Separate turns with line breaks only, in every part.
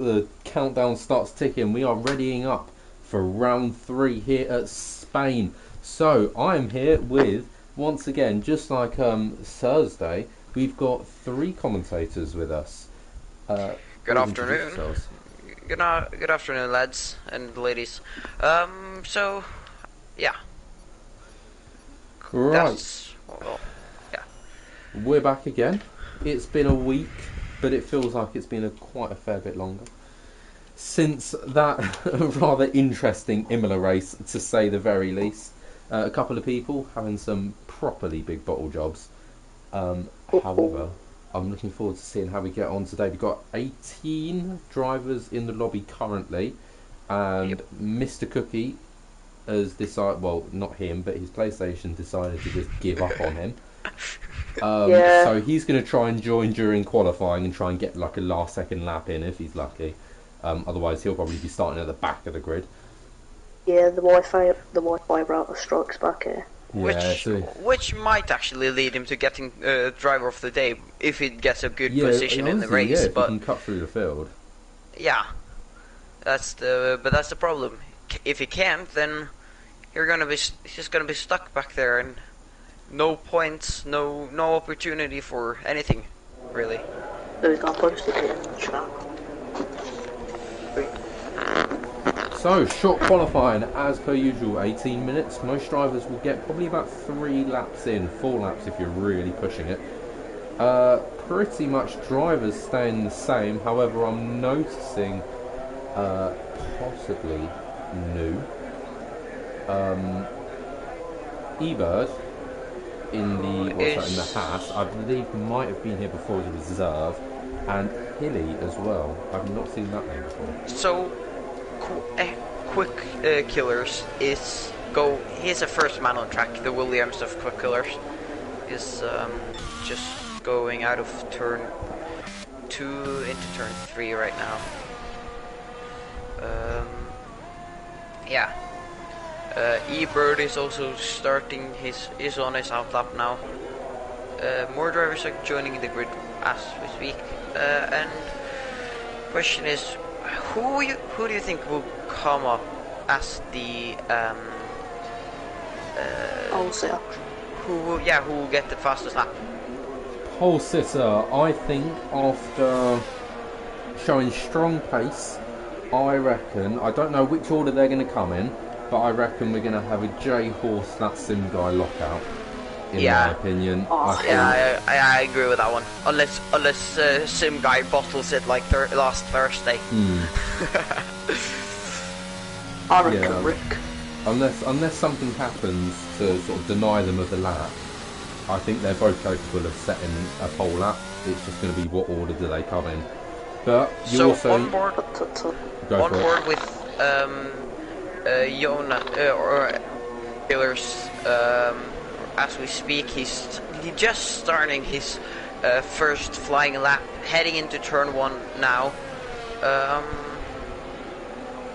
the countdown starts ticking. We are readying up for round 3 here at Spain. So I am here with, once again, just like Thursday, we've got 3 commentators with us.
Good afternoon. Good afternoon, lads and ladies. So, yeah.
Right.
Yeah.
We're back again. It's been a week, but it feels like it's been quite a fair bit longer since that rather interesting Imola race, to say the very least. A couple of people having some properly big bottle jobs. However, I'm looking forward to seeing how we get on today. We've got 18 drivers in the lobby currently, and Mr. Cookie has decided, well, not him, but his PlayStation decided to just give up on him. So he's going to try and join during qualifying and try and get like a last second lap in if he's lucky. Otherwise he'll probably be starting at the back of the grid.
Yeah, the Wi-Fi router strikes back here.
Which might actually lead him to getting driver of the day if he gets a good position in the race.
Yeah, if he can cut through the field.
Yeah, that's the problem. If he can't, then he's just gonna be stuck back there and no points, no opportunity for anything, really.
So he's gonna post it in the chat.
So, short qualifying, as per usual, 18 minutes. Most drivers will get probably about 3 laps in, 4 laps if you're really pushing it. Pretty much drivers staying the same, however I'm noticing possibly new. E-Bird in the Haas, I believe might have been here before as a reserve, and Hilly as well. I've not seen that name before.
So, Quick Killers he's a first man on track. The Williams of Quick Killers is just going out of turn 2 into turn 3 right now. E-Bird is also starting is on his outlap now. More drivers are joining the grid as we speak. And question is, who do you think will come up as the
Pole sitter?
Who will get the fastest lap?
Pole sitter, I think after showing strong pace, I reckon, I don't know which order they're going to come in, but I reckon we're going to have a J-Horse, that Sim Guy lockout, in my opinion.
I agree with that one. Unless Sim Guy bottles it like last Thursday.
I reckon Rick.
Unless something happens to sort of deny them of the lap, I think they're both capable of setting a pole lap. It's just going to be what order do they come in. But you
so
also
on board with Yona or Killers. As we speak, he's just starting his first flying lap, heading into turn 1 now.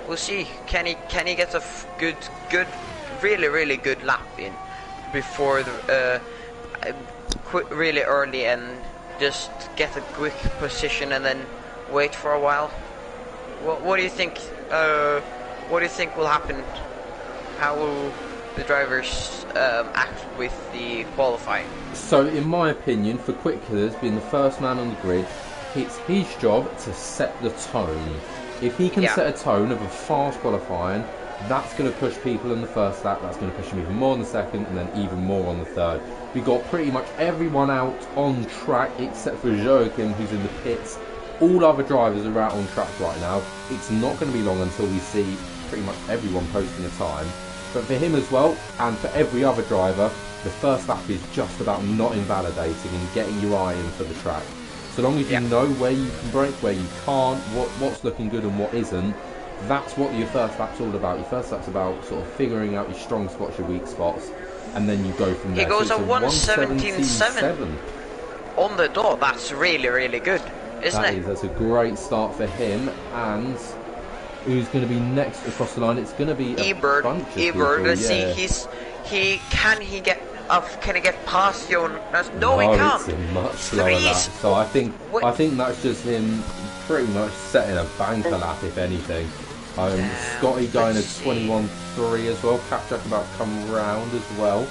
We'll see. Can he get a good, really good lap in before the really early and just get a quick position and then wait for a while? What do you think? What do you think will happen? How will the drivers act with the qualifying?
So, in my opinion, for Quick Killers being the first man on the grid, it's his job to set the tone. If he can set a tone of a fast qualifying, that's going to push people in the first lap, that's going to push them even more in the second, and then even more on the third. We've got pretty much everyone out on track except for Joachim, who's in the pits. All other drivers are out on track right now. It's not going to be long until we see pretty much everyone posting a time. But for him as well, and for every other driver, the first lap is just about not invalidating and getting your eye in for the track. So long as you know where you can brake, where you can't, what's looking good and what isn't, that's what your first lap's all about. Your first lap's about sort of figuring out your strong spots, your weak spots, and then you go from there.
He goes
so
a 1:17.7 on the dot. That's really good, isn't it?
That's a great start for him. And who's going to be next across the line? It's going to be a bunch of people.
Let's see. Can he get can he get past Jonas? No, he can't.
It's a much slower lap. So I think that's just him pretty much setting a banker lap, if anything. Scotty going at 21.3 as well. Capjack about to come round as well.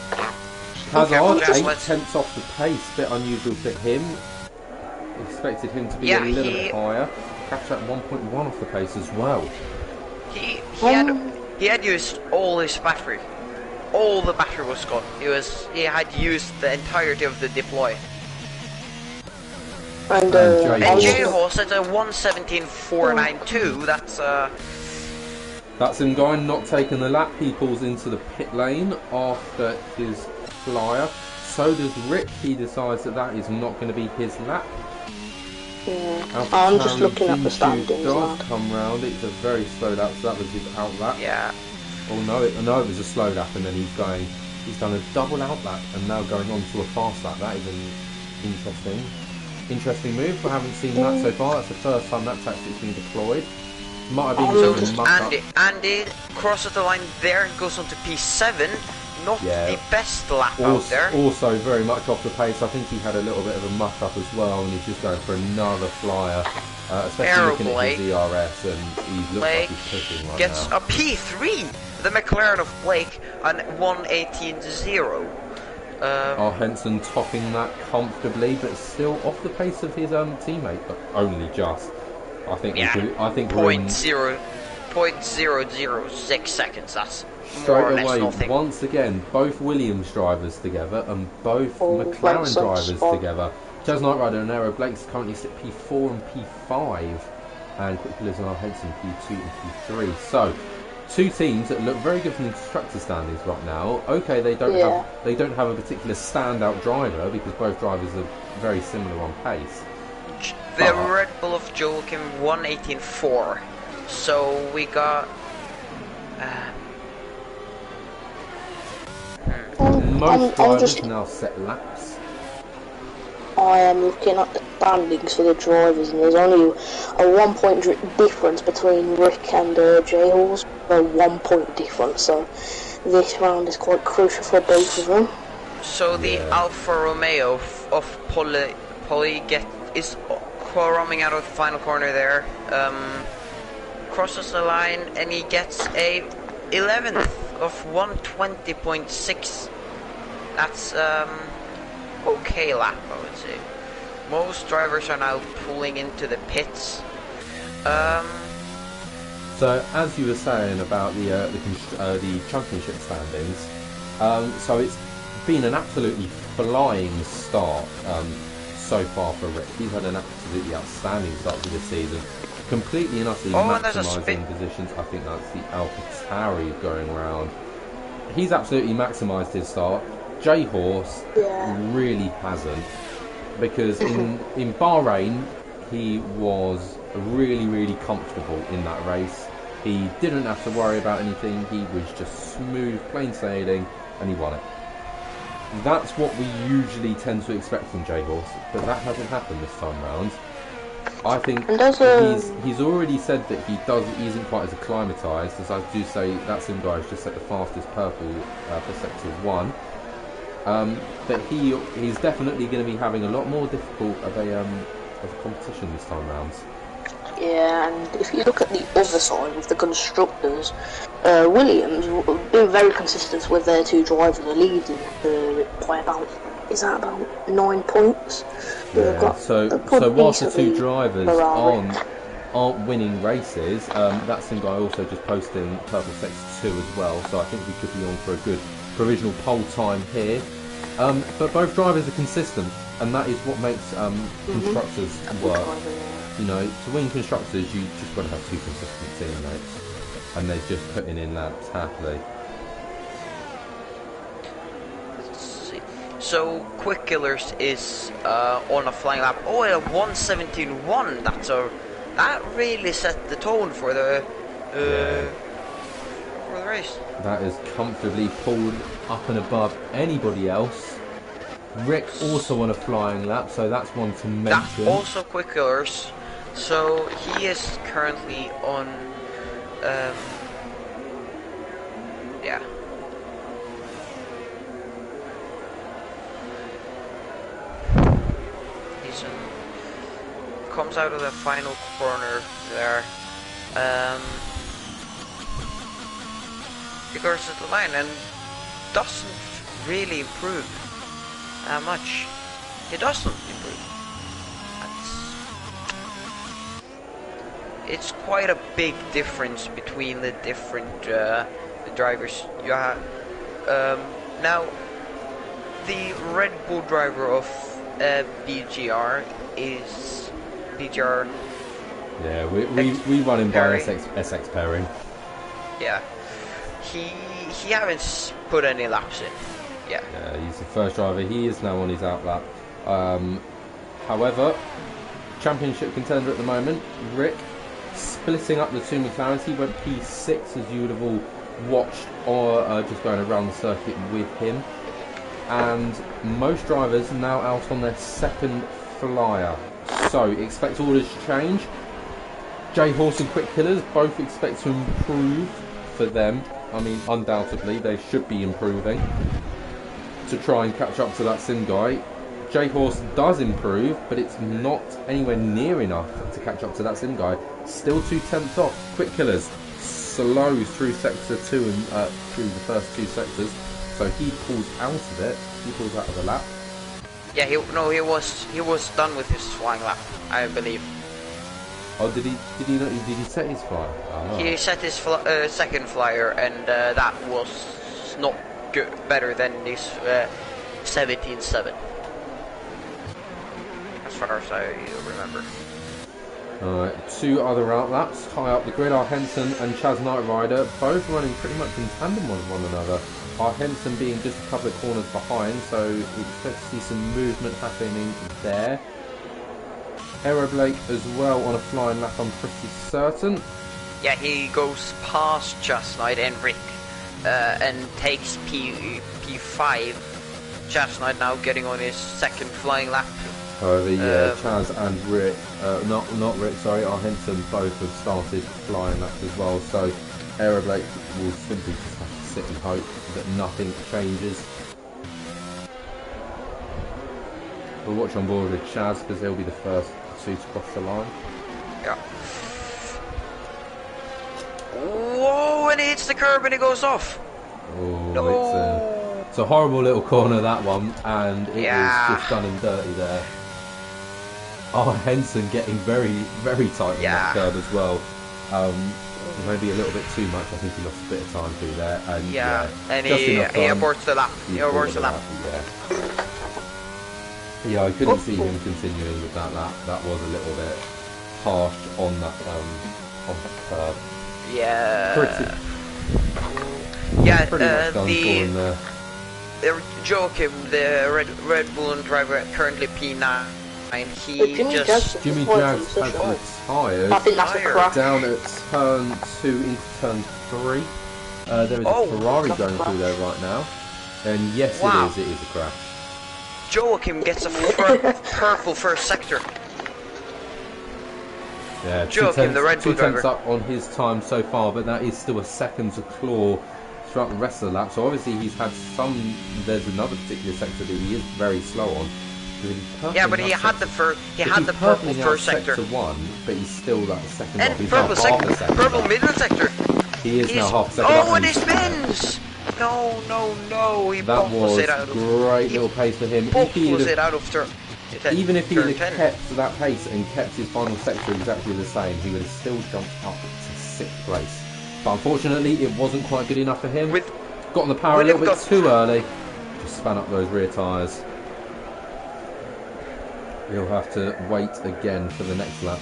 Hazard 8 tenths off the pace, bit unusual for him. Expected him to be a little bit higher. Capjack 1.1 off the pace as well.
He had used all his battery. All the battery was gone. He had used the entirety of the deploy.
And
J-Horse at a 1:17.492.
That's him going, not taking the lap. He pulls into the pit lane after his flyer. So does Rick. He decides that is not going to be his lap.
Yeah. I'm just looking at the standings.
Does come round. It's a very slow lap, so that was his out lap.
Yeah.
Oh no, it was a slow lap, and then he's done a double out lap, and now going on to a fast lap. That is an interesting move. We haven't seen that so far. That's the first time that tactic's been deployed. Might have been
Andy crosses the line there and goes on to P7. Not the best lap out there. Also
very much off the pace. I think he had a little bit of a muck up as well, and he's just going for another flyer. Especially looking at his DRS, and he looks like he's pushing right
gets
now.
A P3. The McLaren of Blake on 1:18.0.
Henson topping that comfortably, but still off the pace of his teammate, but only just. I think we're in
0.006 seconds. That's
straight away. Once again, both Williams drivers together and both McLaren drivers together. Jazz Knight Rider and Aero Blake's currently sit P4 and P5, and Quick Killers and Henson P2 and P3. So, two teams that look very good from the constructor standings right now. Okay, they don't have a particular standout driver because both drivers are very similar on pace.
The Red Bull of Joachim 1:18.4. So we got.
Most drivers now set laps.
I am looking at the standings for the drivers, and there's only a 1 point difference between Rick and J-Horse. A 1 point difference, so this round is quite crucial for both of them.
So the Alfa Romeo of Polly is roaming out of the final corner there. Crosses the line and he gets a 11th of 120.6. That's okay lap, I would say. Most drivers are now pulling into the pits.
So as you were saying about the championship standings, so it's been an absolutely flying start so far for Rick. He's had an absolutely outstanding start to this season. Completely and utterly maximising positions. I think that's the AlphaTauri going around. He's absolutely maximised his start. J-Horse really hasn't, because in Bahrain he was really comfortable in that race. He didn't have to worry about anything. He was just smooth, plain sailing, and he won it. That's what we usually tend to expect from J-Horse, but that hasn't happened this time round. I think he's already said that he isn't quite as acclimatised, as I do say that sim guy has just set the fastest purple for sector 1. But he's definitely going to be having a lot more difficult of a competition this time round.
Yeah, and if you look at the other side with the constructors, Williams have been very consistent with their two drivers, leading by about 9 points.
Yeah. So whilst the two drivers aren't winning races, that sim guy also just posting purple sector 2 as well. So I think we could be on for a good provisional pole time here. But both drivers are consistent, and that is what makes constructors work. You know, to win constructors, you just got to have two consistent teammates, and they're just putting in laps happily.
Let's see. So Quick Killers is on a flying lap. Oh, a 1:17.1. That really set the tone for the race.
That is comfortably pulled up and above anybody else. Rick also on a flying lap, so that's one to mention.
That's also Quick Killers. So he is currently on, Hansen comes out of the final corner there. He goes to the line and doesn't really improve that much. He doesn't improve. It's quite a big difference between the different the drivers you have. Now, the Red Bull driver of BGR is BGR.
Yeah, we run him by SX pairing.
Yeah, he haven't put any laps in. Yeah.
Yeah, he's the first driver. He is now on his out lap. However, championship contender at the moment, Rick, splitting up the two McLarens. He went P6, as you would have all watched, or just going around the circuit with him. And most drivers now out on their second flyer. So expect orders to change. J-Horse and Quick Killers both expect to improve for them. I mean, undoubtedly, they should be improving to try and catch up to that Sim guy. J-Horse does improve, but it's not anywhere near enough to catch up to that Sim guy. Still 2/10 off. Quick Killers slows through sector 2 and through the first two sectors, so he pulls out of it. He pulls out of the lap.
Yeah, he was done with his flying lap, I believe.
Oh, did he set his flyer? Oh, no.
He set his second flyer, and that was not good, better than this 17.7, as far as I remember.
Alright, two other outlaps high up the grid are Henson and Chaz Knight Rider, both running pretty much in tandem with one another. Henson being just a couple of corners behind, so we expect to see some movement happening there. Aero Blake as well on a flying lap, I'm pretty certain.
Yeah, he goes past Chaz Knight and Rick and takes P5. Chaz Knight now getting on his second flying lap.
However, yeah, Chaz and Rick, not Rick, sorry, Henson both have started flying laps as well, so Aero Blake will simply just have to sit and hope that nothing changes. We'll watch on board with Chaz because they'll be the first two to cross the line.
Yeah. Whoa, and he hits the curb and he goes off.
Oh,
No.
it's a horrible little corner, that one, and it is just done and dirty there. Henson getting very, very tight on that curb as well. Maybe a little bit too much. I think he lost a bit of time through there. And
and he aborts the lap. He aborts the lap.
Yeah, I couldn't see him continuing with that lap. That was a little bit harsh on that curb.
Yeah.
Pretty much done for him there.
Joachim, the Red Bull driver, currently P9.
Jimmy Jags had the tyres
I think that's a crash.
down at turn 2 into turn 3. There is a Ferrari going through there right now. And yes, it is a crash.
Joachim gets a purple first sector.
Yeah,
Joachim, the Red Bull driver.
2/10 up on his time so far, but that is still a second to claw throughout the rest of the lap. So obviously he's had some. There's another particular sector that he is very slow on.
Yeah, but he had the purple first sector.
1, but he's still like a second
and
off. He's
purple sector, purple middle sector.
He is now half a second off.
Oh, and he spins! No! He
that was
it out of
great little pace for him.
Even
if he had kept that pace and kept his final sector exactly the same, he would have still jumped up to 6th place. But unfortunately, it wasn't quite good enough for him. Got on the power a little bit too early. Just span up those rear tyres. He'll have to wait again for the next lap.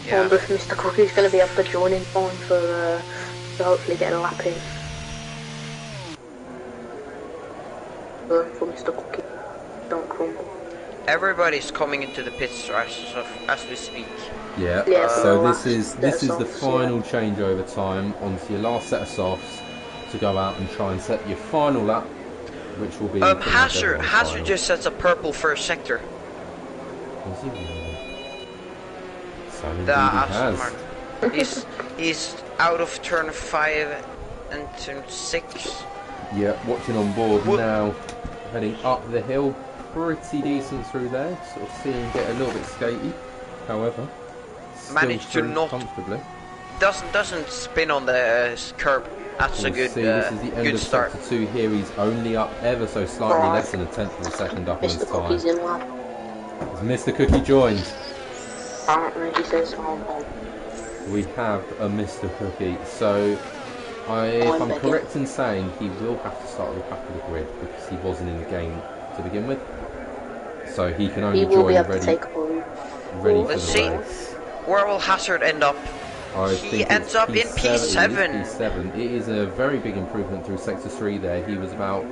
I wonder if Mr. Cookie's going to be able to join in time for to hopefully get a lap in. For Mr. Cookie, don't crumble.
Everybody's coming into the pits as we speak.
Yeah. So this is the final changeover time onto your last set of softs to go out and try and set your final lap. Which will be
Hazard just sets a purple first sector.
Is he really?
He's out of turn 5 and turn 6.
Yeah, watching on board now, heading up the hill, pretty decent through there. Sort of seeing him get a little bit skatey. However,
managed to not
comfortably.
Doesn't spin on the curb. That's a good
this is the end
good
of
start.
sector 2 here. He's only up ever so slightly, less than a tenth of a second up on his
Mr.
time.
Cookie's in lab.
Has Mr. Cookie joined?
Apparently, he says,
We have a Mr. Cookie. So, if I'm correct in saying, he will have to start at the back of the grid because he wasn't in the game to begin with. So he can only join ready for the race.
Where will Hazard end up? He ends up in P7.
P7. It is a very big improvement through Sector 3 there. He was about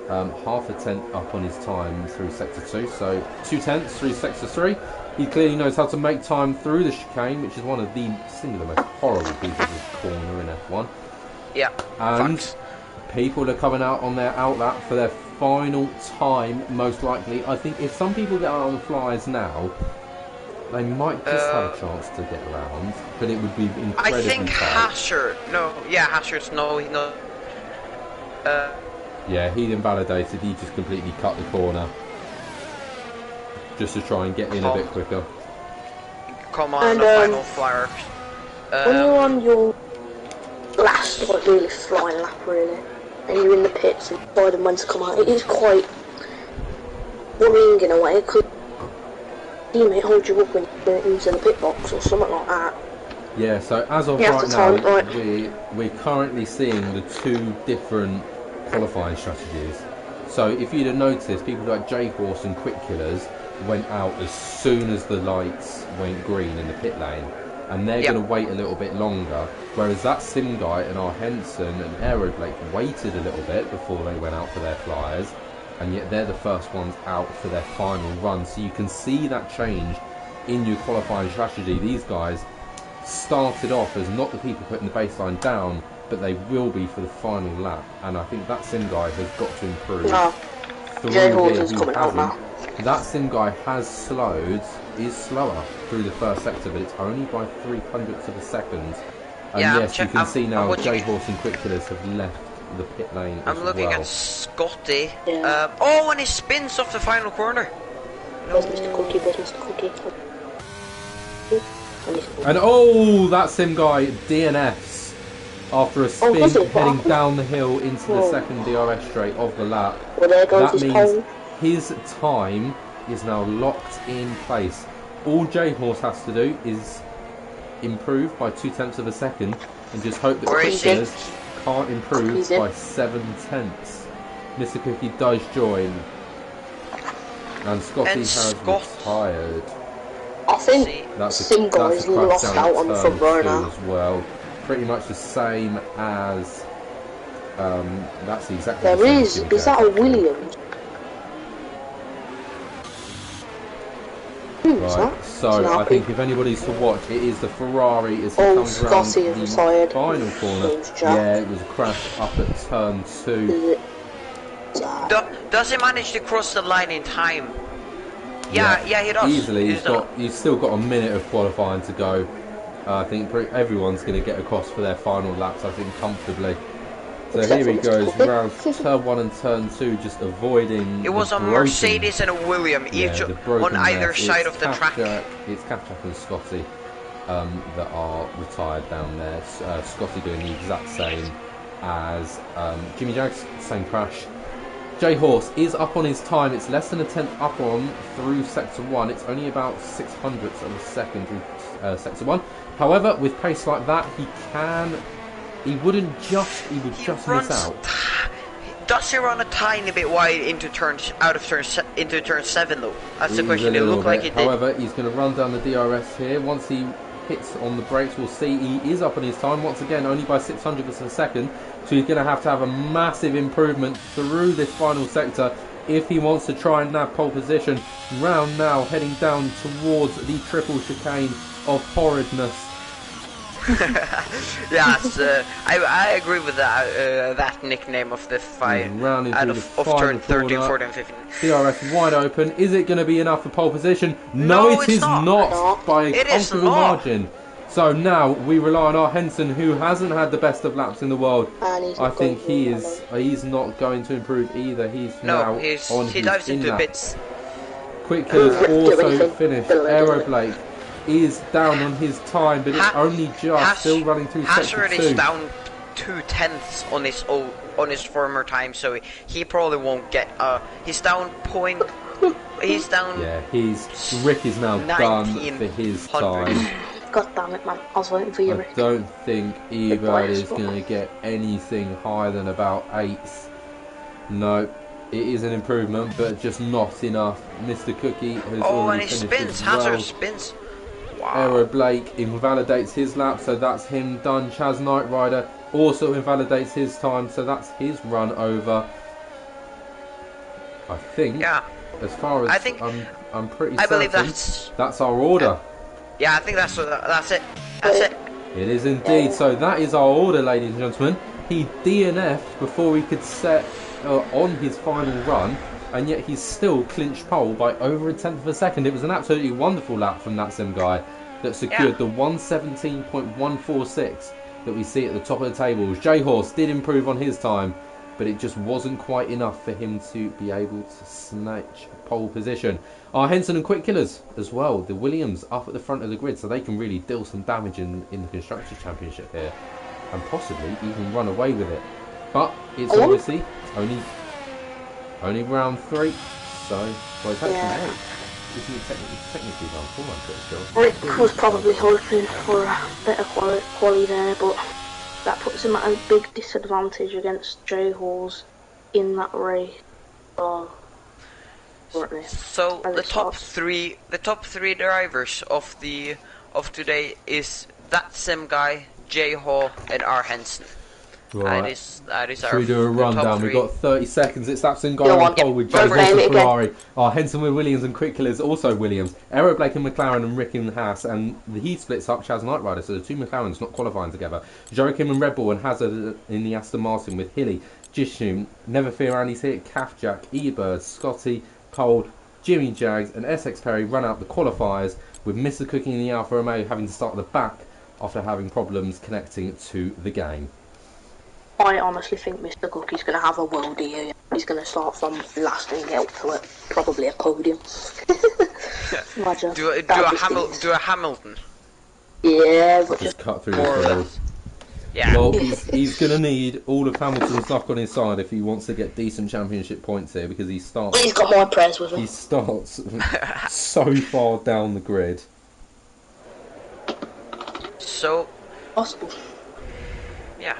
half a tenth up on his time through Sector 2. So 2/10 through Sector 3. He clearly knows how to make time through the chicane, which is one of the singular most horrible pieces of corner in F1.
Yeah.
And
facts.
People are coming out on their outlap for their final time, most likely. I think if some people get out on the flyers now, they might just have a chance to get around, but it would be incredibly
I think
tight.
Hazard's no.
Yeah, he invalidated. He just completely cut the corner, just to try and get in a bit quicker.
Come on, the final flyer.
When you're on your last, like, really flying lap, really, and you're in the pits and deciding when to come out, it is quite worrying in a way, because teammate hold you up when you're into the pit box or something like that.
Yeah, so as of right now, we're currently seeing the two different qualifying strategies. So if you'd have noticed, people like J-Horse and Quick Killers went out as soon as the lights went green in the pit lane, and they're going to wait a little bit longer, whereas that Sim Guy and our Henson and Aeroblake waited a little bit before they went out for their flyers, and yet they're the first ones out for their final run. So you can see that change in your qualifying strategy. These guys started off as not the people putting the baseline down, but they will be for the final lap, and I think that Sim Guy has got to improve.
J-Horse is coming out now.
That Sim Guy is slower through the first sector, but it's only by 0.03 of a second. And yes, you can see now J-Horse and Quick Killers have left the pit lane as well.
I'm looking at Scotty. And he spins off the final corner.
Where's Mr. Cookie?
And that Sim Guy DNFs after a spin heading down the hill into the second DRS straight of the lap.
Well, there goes
that means his time is now locked in place. All J-Horse has to do is improve by 0.2 of a second and just hope that Quick Killers can't improve by 0.7. Mr. Cookie does join, and Scotty has retired.
I think Sim Guy's lost out on the front row now
as well. Pretty much the same as that's exactly.
There is that a Williams?
Right, so I think if anybody's to watch, it is the Ferrari as he comes around the final corner. Yeah, it was a crash up at turn 2.
Does he manage to cross the line in time? Yeah, he does.
Easily. He's still got a minute of qualifying to go. I think everyone's going to get across for their final laps, I think, comfortably. So here he goes, round turn 1 and turn 2, just avoiding.
It was a Mercedes and a William, each on either side of the track.
It's Kapchak and Scotty that are retired down there. Scotty doing the exact same as Jimmy Jags, same crash. J-Horse is up on his time. It's less than a tenth up on through sector 1. It's only about 0.06 of a second through sector 1. However, with pace like that, he would just miss out.
Does he run a tiny bit wide into turn 7 though? That's the question. It looked like he did.
However, he's going to run down the DRS here. Once he hits on the brakes, we'll see he is up on his time once again, only by 0.06 of a second. So he's going to have a massive improvement through this final sector if he wants to try and nab pole position. Round now, heading down towards the triple chicane of horridness.
Yes, I agree with that nickname of the fight out of turn 13, 14, 15.
DRS wide open. Is it going to be enough for pole position? No, it is not by a comfortable margin. So now we rely on our Henson, who hasn't had the best of laps in the world.
And he's
I
not
think
going
he's not going to improve either. He's now on
he
his
dives into
in-lap.
bits.
Quick Killers also
anything.
finished.
Diddle-a,
Aero
diddle-a.
Blake is down on his time, but it's only just still running through sector
Hazard
2.
is down 2/10 on his former time, so he probably won't get. He's down point. He's down.
Yeah, Rick is now done for his time.
God damn it, man. I was waiting for you,
I
Rick.
don't think Ebert is going to get anything higher than about 8th. No, it is an improvement, but just not enough. Mr. Cookie has already
and he
finished
spins.
as well.
Hazard spins. Wow.
Aero Blake invalidates his lap, so that's him done. Chaz Knight Rider also invalidates his time, so that's his run over. I think.
Yeah.
As far as I'm pretty certain.
I believe
that's our order.
Yeah, I think that's it. That's it.
It is indeed. So that is our order, ladies and gentlemen. He DNF'd before he could set on his final run, and yet he's still clinched pole by over 1/10 of a second. It was an absolutely wonderful lap from that sim guy that secured the 1:17.146 that we see at the top of the tables. J-Horse did improve on his time, but it just wasn't quite enough for him to be able to snatch pole position. Our Henson and Quick Killers as well, the Williams up at the front of the grid, so they can really deal some damage in the Constructors' Championship here, and possibly even run away with it. But it's obviously only round 3, so it's actually no. Isn't it technically round 4, I'm pretty sure.
Rick was probably hoping for a better quality there, but that puts him at a big disadvantage against J-Halls in that race.
So the top three drivers of today is that sim guy, J-Hall, and R. Henson.
Right.
That is
Should
our
we do a rundown? We've got 30 seconds. It's that sim guy on pole with
Don't
J-Horse
name
and
it
Ferrari. Our Henson with Williams and Quick Killers also Williams. Aero Blake and McLaren and Rick and Haas, and he splits up Chaz Knight Rider, so the two McLarens not qualifying together. Joachim and Red Bull and Hazard in the Aston Martin with Hilly, Jishum, Never Fear Andy's here, Calf Jack, E-Bird, Scotty, Cold, Jimmy Jags and Essex Perry run out the qualifiers, with Mr. Cookie in the Alfa Romeo having to start at the back after having problems connecting to the game.
I honestly think Mr. Cookie's going to have a world year. He's going to start from last and get up to it, probably a podium. Imagine.
Do a Hamilton.
Yeah, but
just cut through the field.
Yeah.
Well, he's going to need all of Hamilton's luck on his side if he wants to get decent championship points here, because he starts.
He's got more prayers with him.
He starts so far down the grid.
So
possible.
Yeah.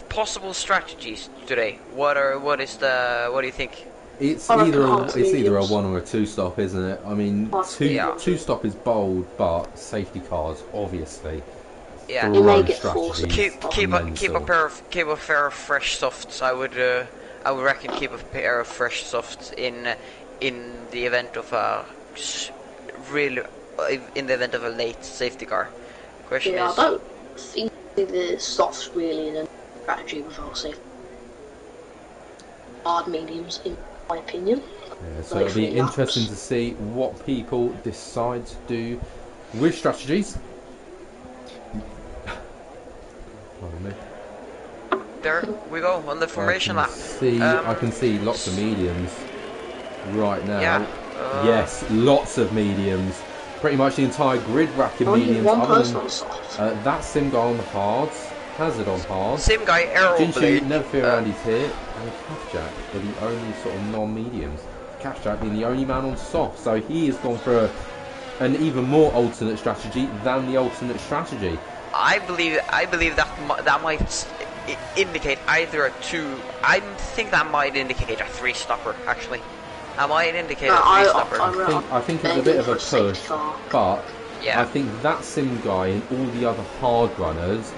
Possible strategies today. What do you think?
It's either a 1 or a 2 stop, isn't it? I mean, two stop is bold, but safety cars obviously.
Yeah.
You may get forced.
Keep a pair of fresh softs. I would reckon keep a pair of fresh softs in the event of a late safety car. Question is.
I don't think the softs really is a strategy without safety. Hard mediums, in my opinion.
Yeah, so it'll be interesting to see what people decide to do with strategies.
There we go on the formation lap.
I can see lots of mediums right now.
Yeah.
Yes, lots of mediums. Pretty much the entire grid rack in mediums.
One person on soft.
That sim guy on hards. Hazard on hard.
Sim guy Aeroblade.
Never Fear Andy's here. And Calf Jack are the only sort of non-mediums. Calf Jack being the only man on soft. So he has gone for an even more alternate strategy than the alternate strategy.
I believe that might indicate either a 2. I think that might indicate a 3-stopper actually. That might indicate a 3-stopper.
I think it's a bit of a push, but
yeah.
I think that sim guy and all the other hard runners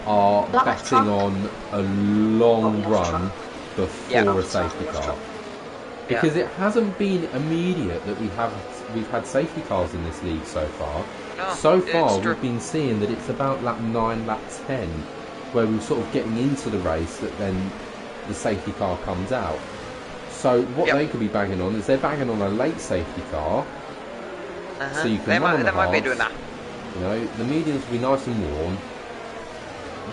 are betting on a long run before a safety car, because it hasn't been immediate that we've had safety cars in this league so far.
No,
so far we've been seeing that it's about lap 9, lap 10 where we're sort of getting into the race that then the safety car comes out. So what they could be banging on is they're banging on a late safety car, so you can run on the
might be doing that.
You know, the mediums will be nice and worn.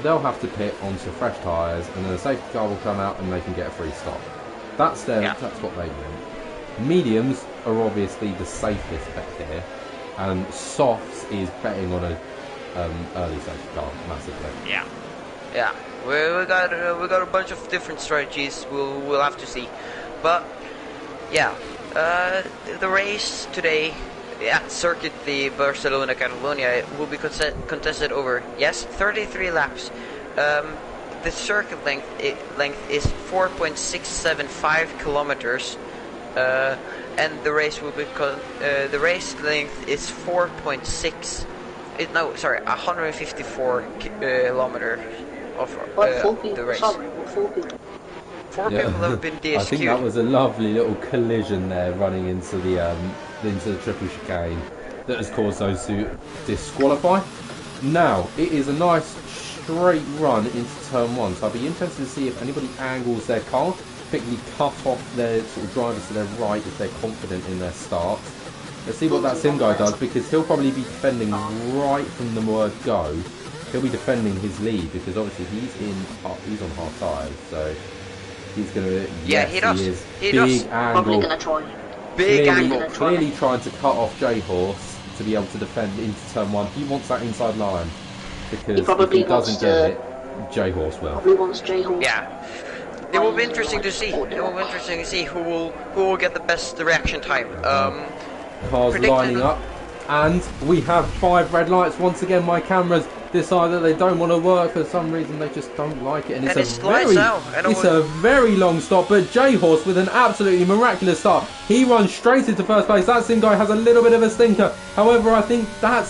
They'll have to pit onto fresh tyres, and then the safety car will come out and they can get a free stop. That's what they want. Mediums are obviously the safest bet here, and softs is betting on a early safety car massively.
Yeah. We got a bunch of different strategies. We'll have to see, but yeah, the race today at Circuit de Barcelona, Catalonia will be contested over 33 laps. The circuit length is 4.675 kilometers, and the race will be the race length is 154 kilometers of the race. Four people have been DSQ'd.
I think that was a lovely little collision there, running into the triple chicane that has caused those to disqualify. Now it is a nice straight run into turn one, so I'll be interested to see if anybody angles their car, particularly cut off their sort of drivers to their right if they're confident in their start. Let's see what that sim guy does, because he'll probably be defending right from the word go. He'll be defending his lead because obviously he's on hard tyres, so he's gonna.
He does.
He is.
He
big
does.
angle.
Probably gonna try.
Big angle.
Clearly trying to cut off J-Horse to be able to defend into turn one. He wants that inside line because if he doesn't get it, J-Horse will.
Probably wants J-Horse.
Yeah. It will be interesting to see. It will be interesting to see who will get the best reaction time.
Cars lining up, and we have 5 red lights. Once again, my cameras decide that they don't want to work for some reason. They just don't like it, and it's a very long stop. But J-Horse with an absolutely miraculous start. He runs straight into first place. That sim guy has a little bit of a stinker. However, I think that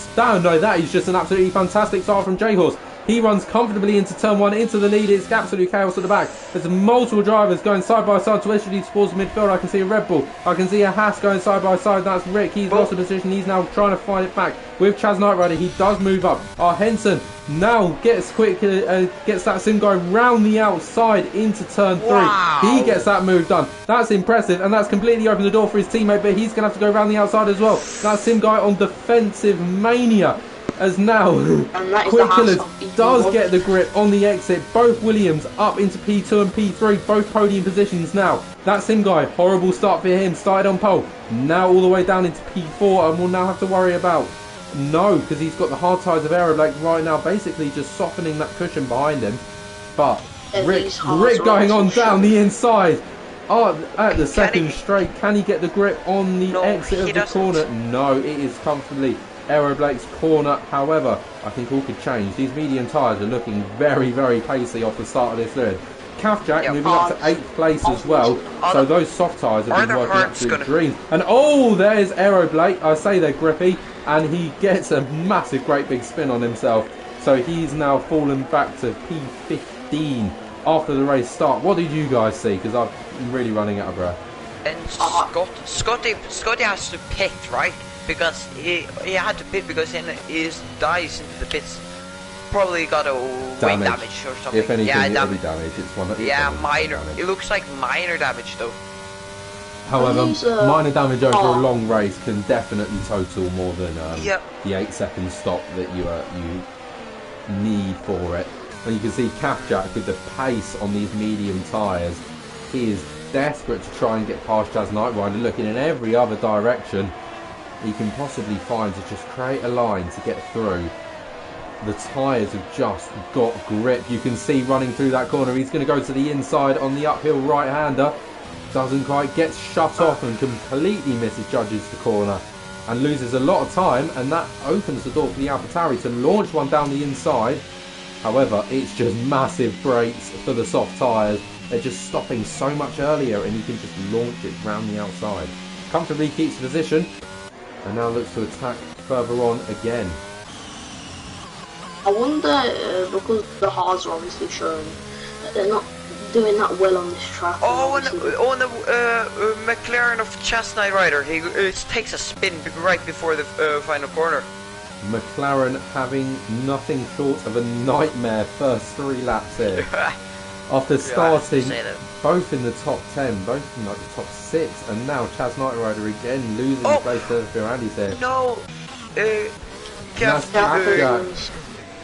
is just an absolutely fantastic start from J-Horse. He runs comfortably into turn one, into the lead. It's absolute chaos at the back. There's multiple drivers going side by side to literally towards the midfield. I can see a Red Bull. I can see a Haas going side by side. That's Rick. He's lost the position. He's now trying to fight it back with Chaz Knight Rider. He does move up. Our Henson now gets that sim guy round the outside into turn 3.
Wow.
He gets that move done. That's impressive, and that's completely opened the door for his teammate, but he's going to have to go round the outside as well. That sim guy on defensive mania. As now, Quick Killers does get the grip on the exit. Both Williams up into P2 and P3, both podium positions now. That sim guy, horrible start for him, started on pole, now all the way down into P4, and will now have to worry about, because he's got the hard tyres of Aeroblake right now, basically just softening that cushion behind him. But Rick going on down the inside. At the second straight, can he get the grip on the exit of the corner? No, it is comfortably Aeroblake's corner. However, I think all could change. These medium tyres are looking very, very pacey off the start of this thread. Kafjak moving up to 8th place as well. So those soft tyres have been working absolute dreams. And there's Aeroblake. I say they're grippy. And he gets a massive, great big spin on himself. So he's now fallen back to P15 after the race start. What did you guys see? Because I'm really running out of breath.
And Scotty has to pit, right? Because he had to pit because he dives into the pits. Probably got a weight damage or something.
If anything, it'll be damage. It's
minor.
Damage.
It looks like minor damage though.
However, minor damage over a long race can definitely total more than the 8-second stop that you need for it. And you can see Kafjak with the pace on these medium tyres. He is desperate to try and get past Chaz Knight Rider, looking in every other direction he can possibly find to just create a line to get through. The tyres have just got grip. You can see running through that corner, he's going to go to the inside on the uphill right-hander. Doesn't quite, gets shut off and completely misjudges the corner and loses a lot of time, and that opens the door for the AlphaTauri to launch one down the inside. However, it's just massive brakes for the soft tyres. They're just stopping so much earlier, and he can just launch it round the outside. Comfortably keeps position, and now looks to attack further on again.
I wonder, because the hards are obviously showing that they're not doing that well on this track.
And the McLaren of Chaz Knight Rider, he takes a spin right before the final corner.
McLaren having nothing short of a nightmare first 3 laps here. After starting both in the top 10, both in like the top 6, and now Chaz Knight Rider again losing place to Ferrandi's here.
No,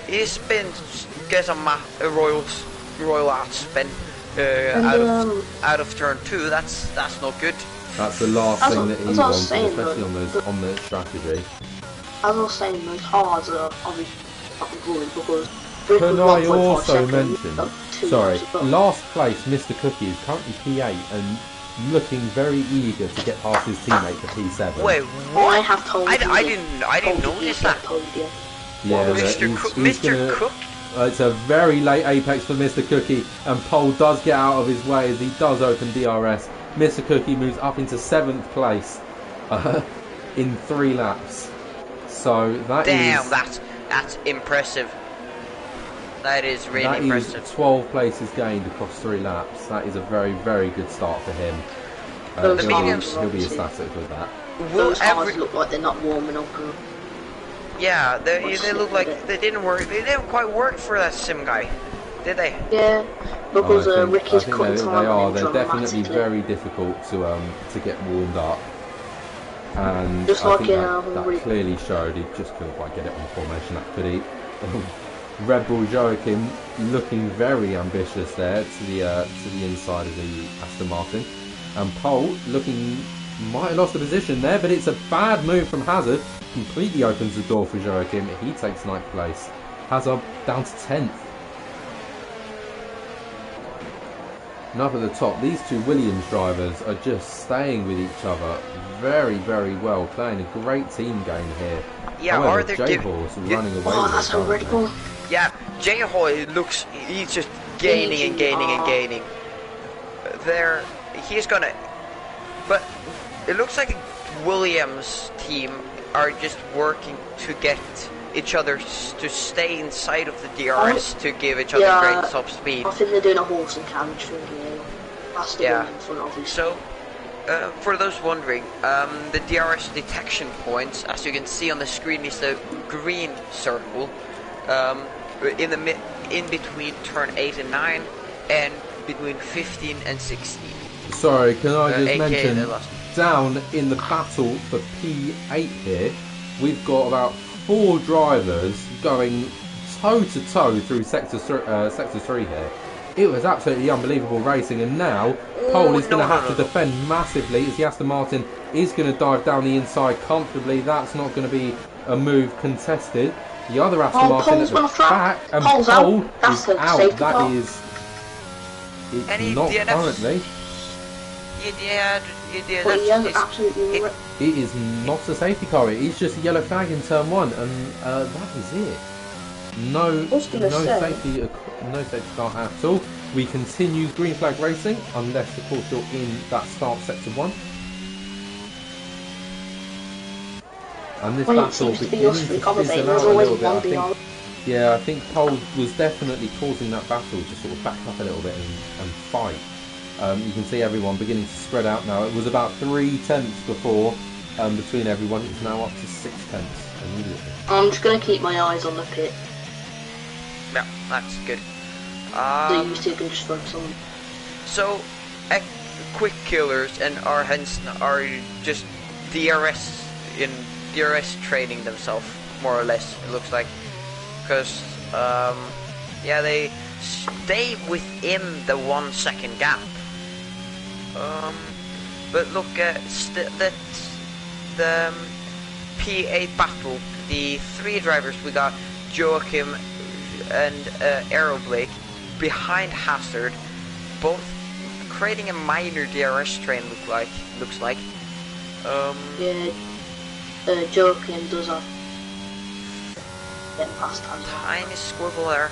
He's been get a royal art spin out of turn 2. That's not good.
That's the last thing that he wants, especially on the strategy.
As I was saying, those hards are obviously fucking good because.
Can I also mention? Sorry, last place, Mr. Cookie is currently P8 and looking very eager to get past his teammate to P7.
Wait, what?
I have told you.
I didn't notice that.
Yeah,
Mr. Cook.
It's a very late apex for Mr. Cookie, and Pole does get out of his way as he does open DRS. Mr. Cookie moves up into 7th place in 3 laps. So that
Damn, that's impressive. That is really impressive.
That is 12 places gained across 3 laps. That is a very, very good start for him. He'll be ecstatic with that.
Those cars look like they're not warming up.
Yeah, they look like they didn't work. They didn't quite work for that sim guy, did they?
Yeah, because Ricky's cutting time.
They're definitely very difficult to get warmed up. And
just
I think that clearly showed. He just couldn't quite get it on the formation that could he. Red Bull Joachim looking very ambitious there to the inside of the Aston Martin, and Pole looking might have lost the position there, but it's a bad move from Hazard. Completely opens the door for Joachim. He takes 9th place. Hazard down to 10th. And up at the top, these two Williams drivers are just staying with each other very, very well, playing a great team game here.
Yeah,
however, J-Horse running away with
that's a Red Bull.
Yeah, J-Horse looks, he's just gaining and gaining and gaining. He's gonna, but it looks like Williams' team are just working to get each other to stay inside of the DRS to give each other great top speed.
I think they're doing a horse and carriage thing here. That's the one in front, obviously.
So, for those wondering, the Drs Detection Points, as you can see on the screen, is the green circle in between turn 8 and 9, and between 15 and 16.
Sorry, can I just mention, down in the battle for P8 here, we've got about 4 drivers going toe-to-toe through Sector 3 here. It was absolutely unbelievable racing, and now Pole is going to have to defend massively as the Aston Martin is going to dive down the inside comfortably. That's not going to be a move contested. The other Aston Martin at the back, and Pole is out. That is... It's not currently. It is not a safety car. It is just a yellow flag in turn 1, and that is it. No safety car at all. We continue green flag racing unless, of course, you're in that start sector 1. And this battle begins to fizzle out a little bit. I think Pole was definitely causing that battle to sort of back up a little bit and fight. You can see everyone beginning to spread out now. It was about 3 tenths before between everyone. It's now up to 6 tenths immediately.
I'm just going to keep my eyes on the pit.
Yeah, that's good.
So you two can just focus on.
So, quick killers and our hens are just DRS training themselves, more or less, it looks like. Because, they stay within the 1 second gap. But look, the P8 battle, the 3 drivers we got, Joachim and Aeroblake, behind Hazard, both creating a minor DRS train looks like.
Joachim does have past
tiny squiggle there.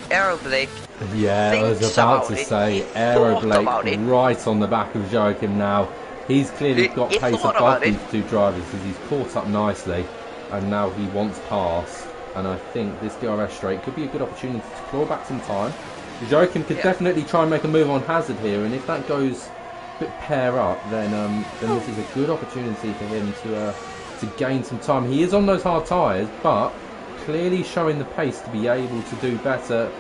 Aeroblake.
Yeah, I was about to say Aeroblake right on the back of Joachim now. He's clearly got pace above these 2 drivers because he's caught up nicely, and now he wants pass. And I think this DRS straight could be a good opportunity to claw back some time. Joachim could definitely try and make a move on Hazard here, and if that goes a bit pair up, then this is a good opportunity for him to gain some time. He is on those hard tyres, but clearly showing the pace to be able to do better.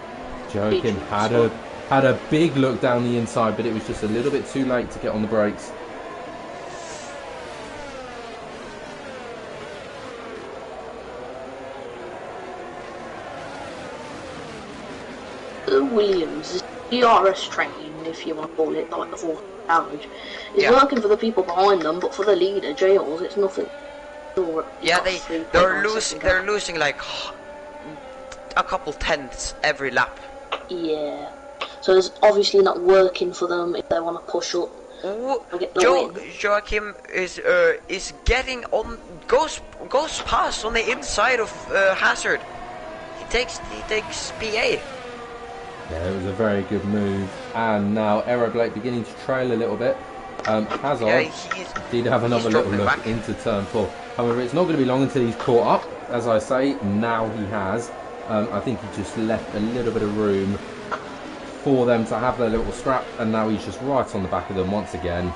Joachim had a big look down the inside, but it was just a little bit too late to get on the brakes.
Williams, DRS train, if you want to call it, like the fourth carriage, is working for the people behind them, but for the leader, J-Halls, it's nothing.
Yeah, they're losing like a couple tenths every lap.
Yeah. So it's obviously not working for them if they want to push up.
Joachim is getting on, goes past on the inside of Hazard. He takes PA.
Yeah, it was a very good move, and now Aeroblake beginning to trail a little bit. Hazard did have another little look into turn 4. However, it's not going to be long until he's caught up. As I say, now he has. I think he just left a little bit of room for them to have their little scrap, and now he's just right on the back of them once again.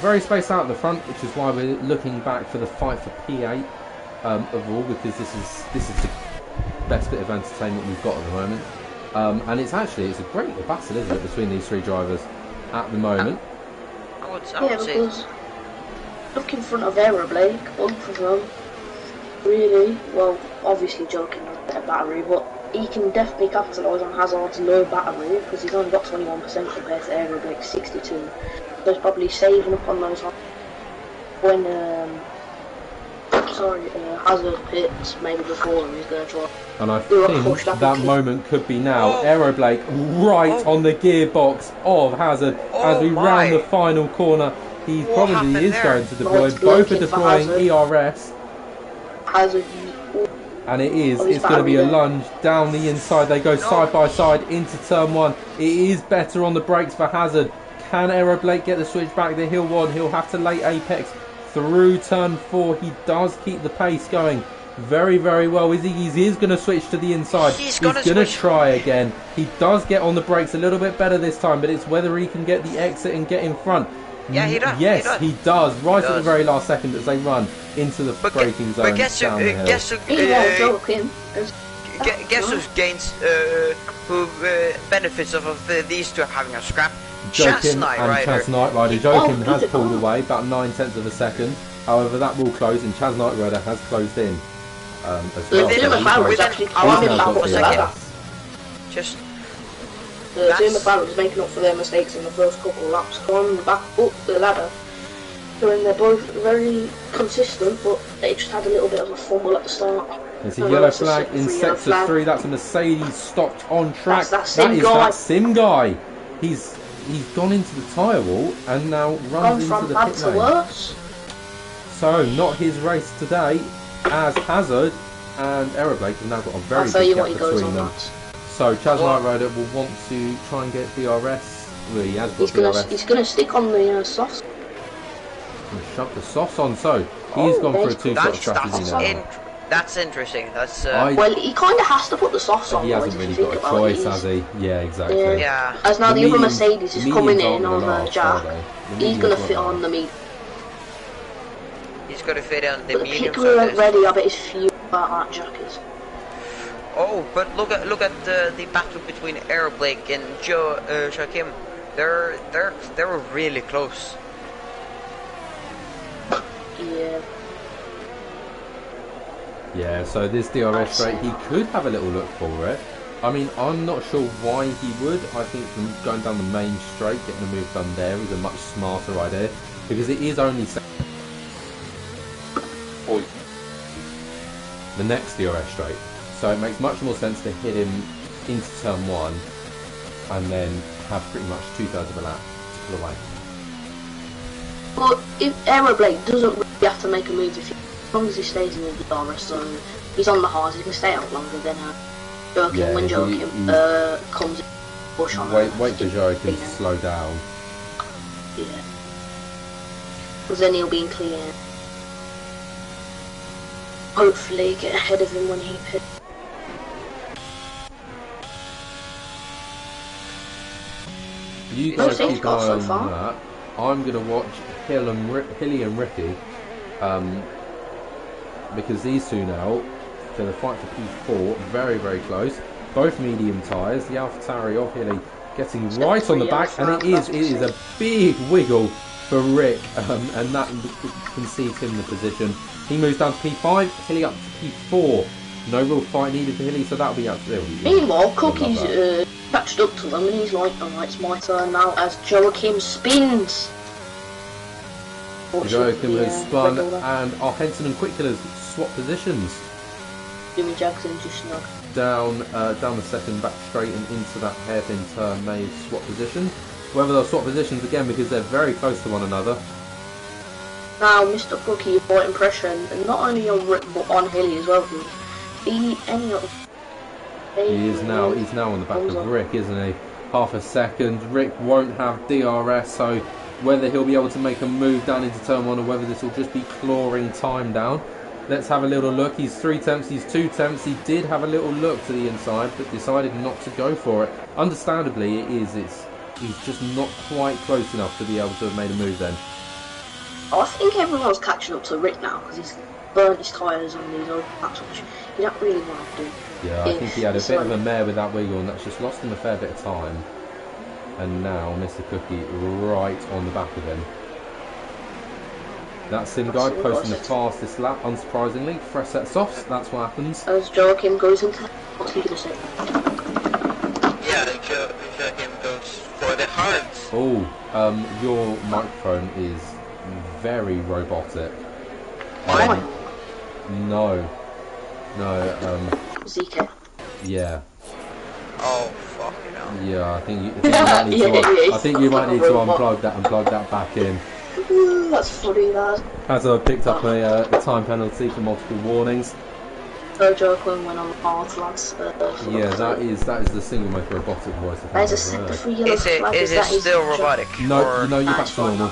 Very spaced out at the front, which is why we're looking back for the fight for P8 of all, because this is the best bit of entertainment we've got at the moment. And it's a great battle, isn't it, between these three drivers at the moment.
I would say.
Because look in front of Aeroblake, both of them, really, well, obviously Joking has a better battery, but he can definitely capitalise on Hazard's low battery, because he's only got 21% compared to Aeroblake's 62. So he's probably saving up on those when Hazard pits, maybe before him, he's going to try.
And I think that moment could be now. Aeroblake right on the gearbox of Hazard as we round the final corner. He probably is going to deploy. Both are deploying ERS.
Hazard.
And it's going to be a lunge down the inside. They go side by side into turn 1. It is better on the brakes for Hazard. Can Aeroblake get the switch back to hill 1? He'll have to late apex through turn 4. He does keep the pace going very, very well. He is going to switch to the inside. He's going to try again. He does get on the brakes a little bit better this time, but it's whether he can get the exit and get in front.
Yeah, he does.
Yes, he does. Right at the very last second as they run into the braking zone.
But guess who gains, who benefits of these two having a scrap?
Joachim and Chaz Knight Rider. Joachim has pulled away about 9/10 of a second. However, that will close, and Chaz Knight Rider has closed in as well.
Just.
Zuma Barrett was making up for their mistakes in the first couple of laps, going back up the ladder. They're both very consistent, but they just had a little bit of a fumble at the start.
There's a yellow flag in sector 3. That's a Mercedes stopped on track.
That
sim guy. He's gone into the tyre wall and now runs into the pit lane. So not his race today, as Hazard and Aeroblake have now got a very big gap between them. So Chaz Knight Rider will want to try and get DRS. Well, he has got DRS.
He's going to stick on the softs.
Shove the softs on. So he's gone for a two-shot strategy now.
That's interesting. That's
well, he kind of has to put the softs on.
He hasn't really got a choice, has he? Yeah, exactly.
Yeah.
As now the other Mercedes is coming in on Jack. He's going to fit on the medium.
He's going to fit on the medium.
The people aren't ready. I bet he's few about that Jack is.
Oh, but look at the battle between Aeroblake and Joachim. They were really close.
Yeah.
Yeah, so this DRS straight, he could have a little look for it. I mean, I'm not sure why he would. I think from going down the main straight, getting a move done there is a much smarter idea, because it is only the next DRS straight. So it makes much more sense to hit him into turn 1 and then have pretty much 2/3 of a lap to pull away.
But if Aeroblake doesn't really have to make a move, as long as he stays in the DRS zone, he's on the hard, he can stay out longer than Joachim when Joachim comes in push on.
Wait for Joachim to slow down.
Yeah. Because then he'll be in clear. Hopefully get ahead of him when he pits.
You guys keep an eye on that. I'm going to watch Hilly and Ricky, because these two now, for the fight for P4, very, very close. Both medium tyres. The AlphaTauri of Hilly getting right on the back, and it is a big wiggle for Rick, and that concedes him the position. He moves down to P5, Hilly up to P4. No real fight needed for Hilly, so that'll be up to there.
Meanwhile, Cookie's catched up to them and he's like, alright, it's my turn now as Joachim spins.
Joachim has spun and our Henson and Quick Killers swap positions.
Jimmy Jackson just snug.
Down the second, back straight and into that hairpin turn may swap position. Whether they'll swap positions again because they're very close to one another.
Now Mr. Cookie brought impression and not only on Rick but on Hilly as well. He's now
on the back of Rick, isn't he? Half a second. Rick won't have DRS, so whether he'll be able to make a move down into turn 1 or whether this will just be clawing time down. Let's have a little look. He's 3 temps, he's 2 temps. He did have a little look to the inside, but decided not to go for it. Understandably, he's just not quite close enough to be able to have made a move then.
I think everyone's catching up to Rick now because he's burnt his tyres on these old laps, which you don't really want to do.
Yeah, I think he had a bit of a mare with that wiggle and that's just lost him a fair bit of time. And now Mr. Cookie right on the back of him. That sim guy posting the fastest lap, unsurprisingly. Fresh set softs, that's what happens.
As Joachim goes into... What's he going to say?
Yeah, Joachim goes for the hearts.
Oh, your microphone is very robotic.
Mine?
No,
ZK.
yeah.
Oh, fuck it out.
Yeah, I think you might need to unplug that back in.
Ooh, that's funny, that.
As I picked up a time penalty for multiple warnings.
So Joachim went on the path, lads.
Yeah, that is the single most robotic voice I've
There's a
ever heard.
sector for yellow flag.
Is it still robotic?
No, you're back to normal.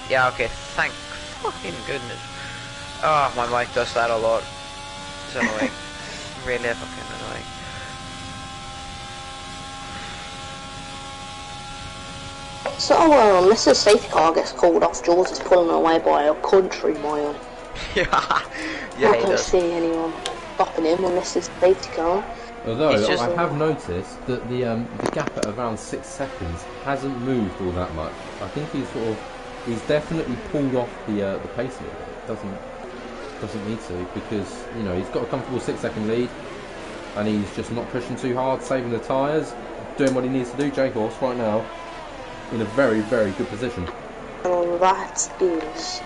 Yeah, okay, thank fucking goodness. Oh, my mic does that a lot. It's annoying. Really fucking annoying.
So, unless the safety car gets called off, Jaws is pulling away by a country mile.
Yeah,
I
he
can't
does.
see anyone stopping him unless there's a safety car.
Although
It's just-
I have noticed that the gap at around 6 seconds hasn't moved all that much. I think he's definitely pulled off the pace limit. Doesn't need to because he's got a comfortable 6-second lead and he's just not pushing too hard, saving the tyres, doing what he needs to do. J-Horse right now in a very, very good position.
And that is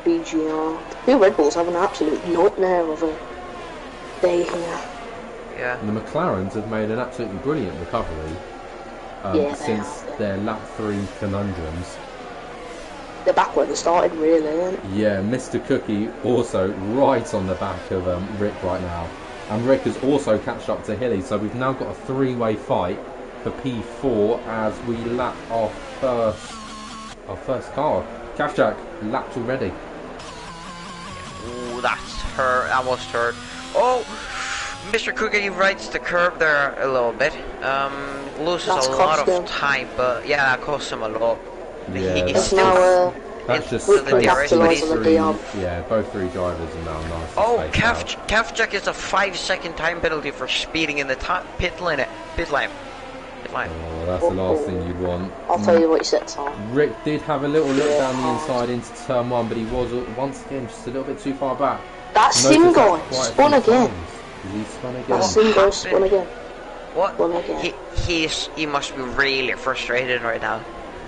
BGR. The two Red Bulls have an absolute nightmare of a day here.
Yeah.
And the McLarens have made an absolutely brilliant recovery since their lap 3 conundrums.
They're back where they started, really.
Yeah, Mr. Cookie also right on the back of Rick right now. And Rick has also catched up to Hilly, so we've now got a 3-way fight for P4 as we lap our first car. Kafjak lapped already.
Ooh, that's hurt. That must hurt. Oh, Mr. Cookie rides the curb there a little bit. Loses a lot of time, but yeah, that costs him a lot.
Yeah,
He's
that's just
the DRS, but he's
both three drivers are now nice.
Oh, Kafjak is a 5-second time penalty for speeding in the pit lane.
Oh, that's the last thing you'd want.
I'll tell you what he sets on.
Rick did have a little look down the inside into turn 1, but he was once again just a little bit too far back.
That sim guy spun again.
He spun again.
That sim guy spun again.
What?
Spun again.
He must be really frustrated right now.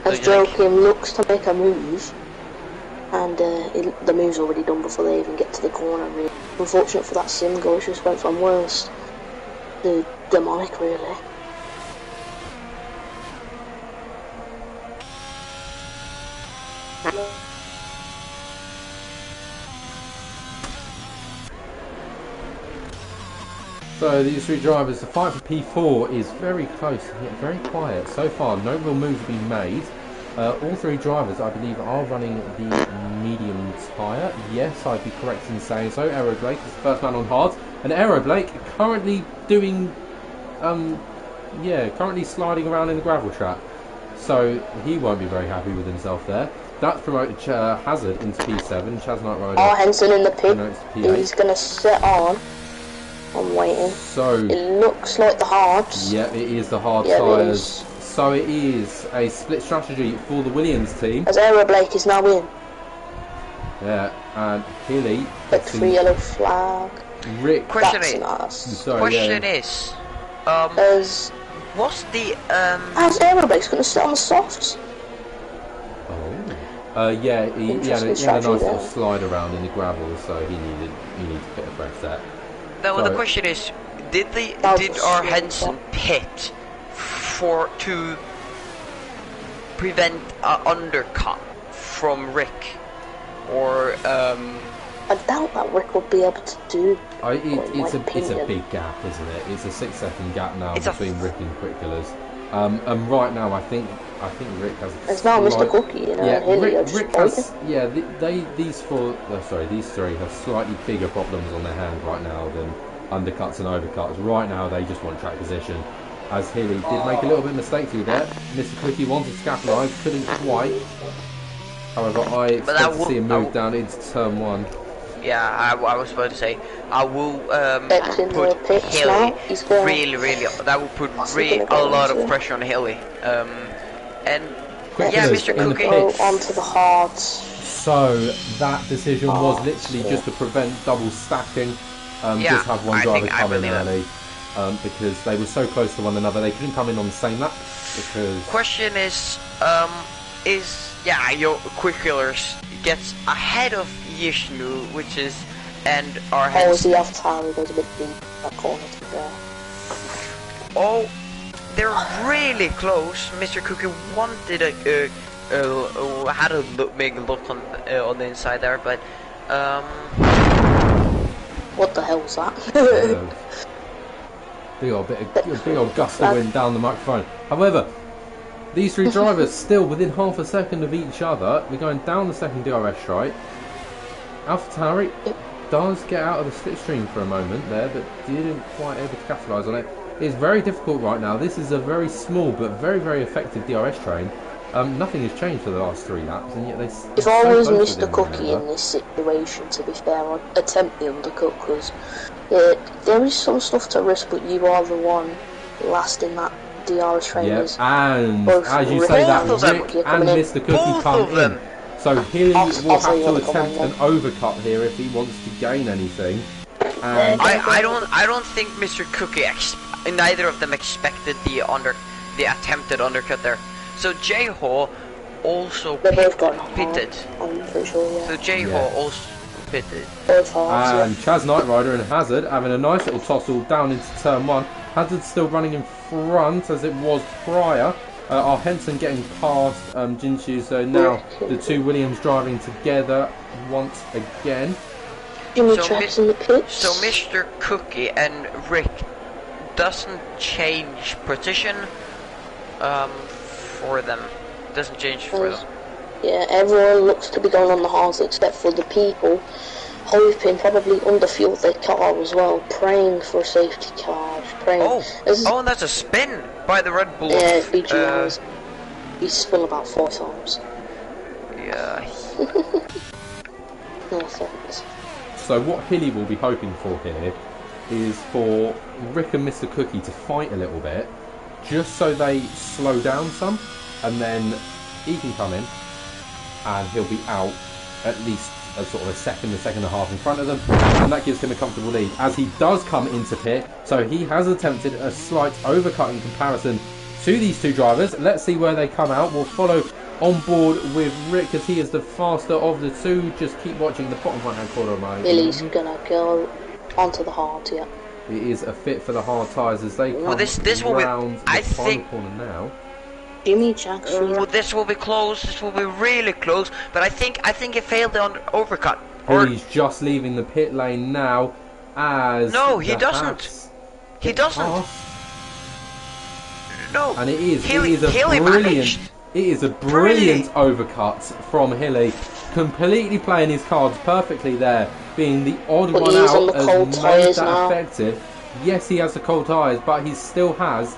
As Joachim looks to make a move, and the move's already done before they even get to the corner. Really. Unfortunate for that sim guy, she just went from worst to demonic, really.
So these three drivers, the fight for P4 is very close yet very quiet. So far, no real moves have been made. All three drivers, I believe, are running the medium tyre. Yes, I'd be correct in saying so. Aero Blake is the first man on hard, and Aero Blake currently doing, currently sliding around in the gravel trap. So he won't be very happy with himself there. That's promoted Hazard into P7. Chaz Knight Rider.
Oh, Henson in the pit.
He's
going to set on. I'm waiting.
So
it looks like the hards.
Yeah, it is the hard tyres. So it is a split strategy for the Williams team.
As Aero Blake is now in.
Yeah, and Hilly.
Like 3 yellow flag.
Rick.
Question
is.
Question is,
As
what's the
how's Aerobase going to sit on the softs?
Yeah, he had a nice
strategy
little
there.
slide around in the gravel, so he needed a bit of breath there.
Now the
So-
question is, did
That was
our
a
Henson pit to prevent an undercut from Rick, or
I doubt that Rick would be able to do.
It's a
opinion.
big gap, isn't it? It's a 6-second gap now
It's a
between Rick and Quick Killers. And right now, I think Rick has.
It's now Mr.
slight-
Cookie, you know,
Yeah,
and Hilly are
Rick,
just
Rick has.
fighting.
Yeah, these three have slightly bigger problems on their hand right now than undercuts and overcuts. Right now, they just want track position. As Hilly did make a little bit of mistake through there. Mr. Cookie wanted to capitalise, couldn't quite. However, I expect to see him move down into turn 1.
yeah, I was about to say, I will
Beck's in the
put
pits
Hilly
now. He's going.
really. That will put
What's he gonna
a
go
lot of
into?
pressure on Hilly. And
Quick
yeah,
Killers
Mr.
in the
Cookie.
Go
pits.
onto the hards.
So that decision was
Oh,
literally
shit.
just to prevent double stacking.
Yeah,
Just have one
I
driver
think I
come in
believe that.
early because they were so close to one another. They couldn't come in on the same lap because
Question is your Quick Killers gets ahead of Yishnu, which is, and our
Oh,
Henson.
the Avatar goes a bit deep that corner to be fair.
Oh, they're really close. Mr. Cookie wanted had a big look on the inside there, but
What the hell was that?
big old gust of wind down the microphone. However, these three drivers still within half a second of each other. We're going down the second DRS straight. AlphaTauri does get out of the slipstream for a moment there, but didn't quite able to capitalise on it. It's very difficult right now. This is a very small but very, very effective DRS train. Nothing has changed for the last 3 laps, and yet they.
If I was Mr. Cookie in this situation, to be fair, I'd attempt the undercut because there is some stuff to risk, but you are the one last in that DRS train.
Yeah,
is
and
both
as you
Rick
say that,
Both of them.
Rick and Mr. Cookie
Both
come
of them.
in. So Hilly
I'll
will
say
have to
what come
attempt
on
an overcut here if he wants to gain anything. And
I don't think Mr. Cookie neither of them expected the attempted undercut there. So J-Ho also
They're both gone
pitted.
I'm pretty sure, yeah.
So J-Ho
Yeah.
also pitted.
Both halves,
And Chaz Knight Rider and Hazard having a nice little tussle down into turn 1. Hazard still running in front as it was prior. Our Henson getting past Jinshu, so now the two Williams driving together once again.
Jimmy
So
Track's in the pits.
So Mr. Cookie and Rick doesn't change position for them. Doesn't change for them.
Yeah, everyone looks to be going on the hards except for the people hoping, probably underfueled their car as well, praying for a safety car, praying.
And that's a spin by the Red Bull.
Yeah, BGRs. He spun about 4 times.
Yeah.
No thanks.
So what Hilly will be hoping for here is for Rick and Mr. Cookie to fight a little bit, just so they slow down some, and then he can come in, and he'll be out at least a sort of a second and a half in front of them, and that gives him a comfortable lead as he does come into pit. So he has attempted a slight overcut in comparison to these two drivers. Let's see where they come out. We'll follow on board with Rick as he is the faster of the two. Just keep watching the bottom right hand corner of my
Billy's gonna go onto the hard, yeah.
It is a fit for the hard tyres as they come
Well, this will be-
round the
I
final
think-
corner now.
Jimmy Jack's
This will be close. This will be really close. But I think it failed the overcut. Or
He's just leaving the pit lane now as
No, he
the
doesn't.
Hats
he
get
doesn't.
past.
No.
And it is
Hilly
a brilliant
managed.
it is a brilliant overcut from Hilly, completely playing his cards perfectly there, being the odd
But
one
he's
out
on the
has
cold
made
tyres
that
now.
effective. Yes, he has the cold tyres, but he still has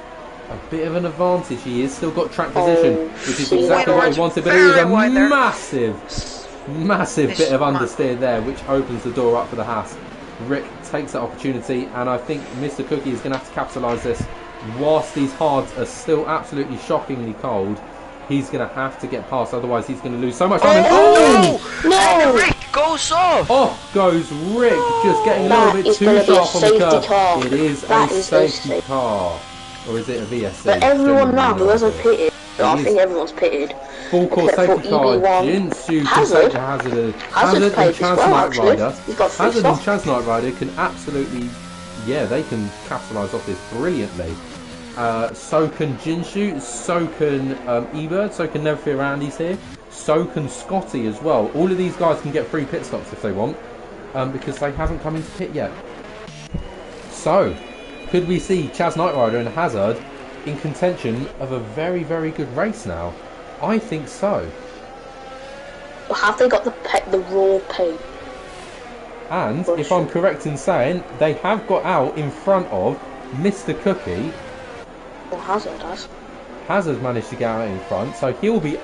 a bit of an advantage. He has still got track position, which is
see
exactly
that.
what he wanted, but it is
Very
a
wide there.
massive
This
bit of
man-
understeer there, which opens the door up for the Haas. Rick takes that opportunity, and I think Mr. Cookie is going to have to capitalise this. Whilst these hards are still absolutely shockingly cold, he's going to have to get past, otherwise he's going to lose so much time.
Oh, no!
No!
Rick goes off!
Off goes Rick, just getting a
That
little bit
is
too
gonna be a
sharp on the curb.
safety car.
It is
That
a
is
safety car. Or is it a VSC?
But everyone now who hasn't
Genuinely
pitted, I think everyone's pitted.
full course
except for
safety car,
EB1.
Jinsu can
Hazard.
take the Hazard.
Hazard's
And
played as
Chaz
well,
Knight
actually.
Rider.
He's got 3
Hazard and
stars.
Chaz Knight Rider can absolutely, yeah, they can capitalise off this brilliantly. So can Jinshu, so can Ebird, so can Never Fear Andy's here, so can Scotty as well. All of these guys can get free pit stops if they want, because they haven't come into pit yet. So, could we see Chaz Knight Rider and Hazard in contention of a very, very good race now? I think so.
Have they got the raw paint?
And if I'm correct in saying, they have got out in front of Mr. Cookie.
Well, Hazard has.
Hazard managed to get out in front, so he'll be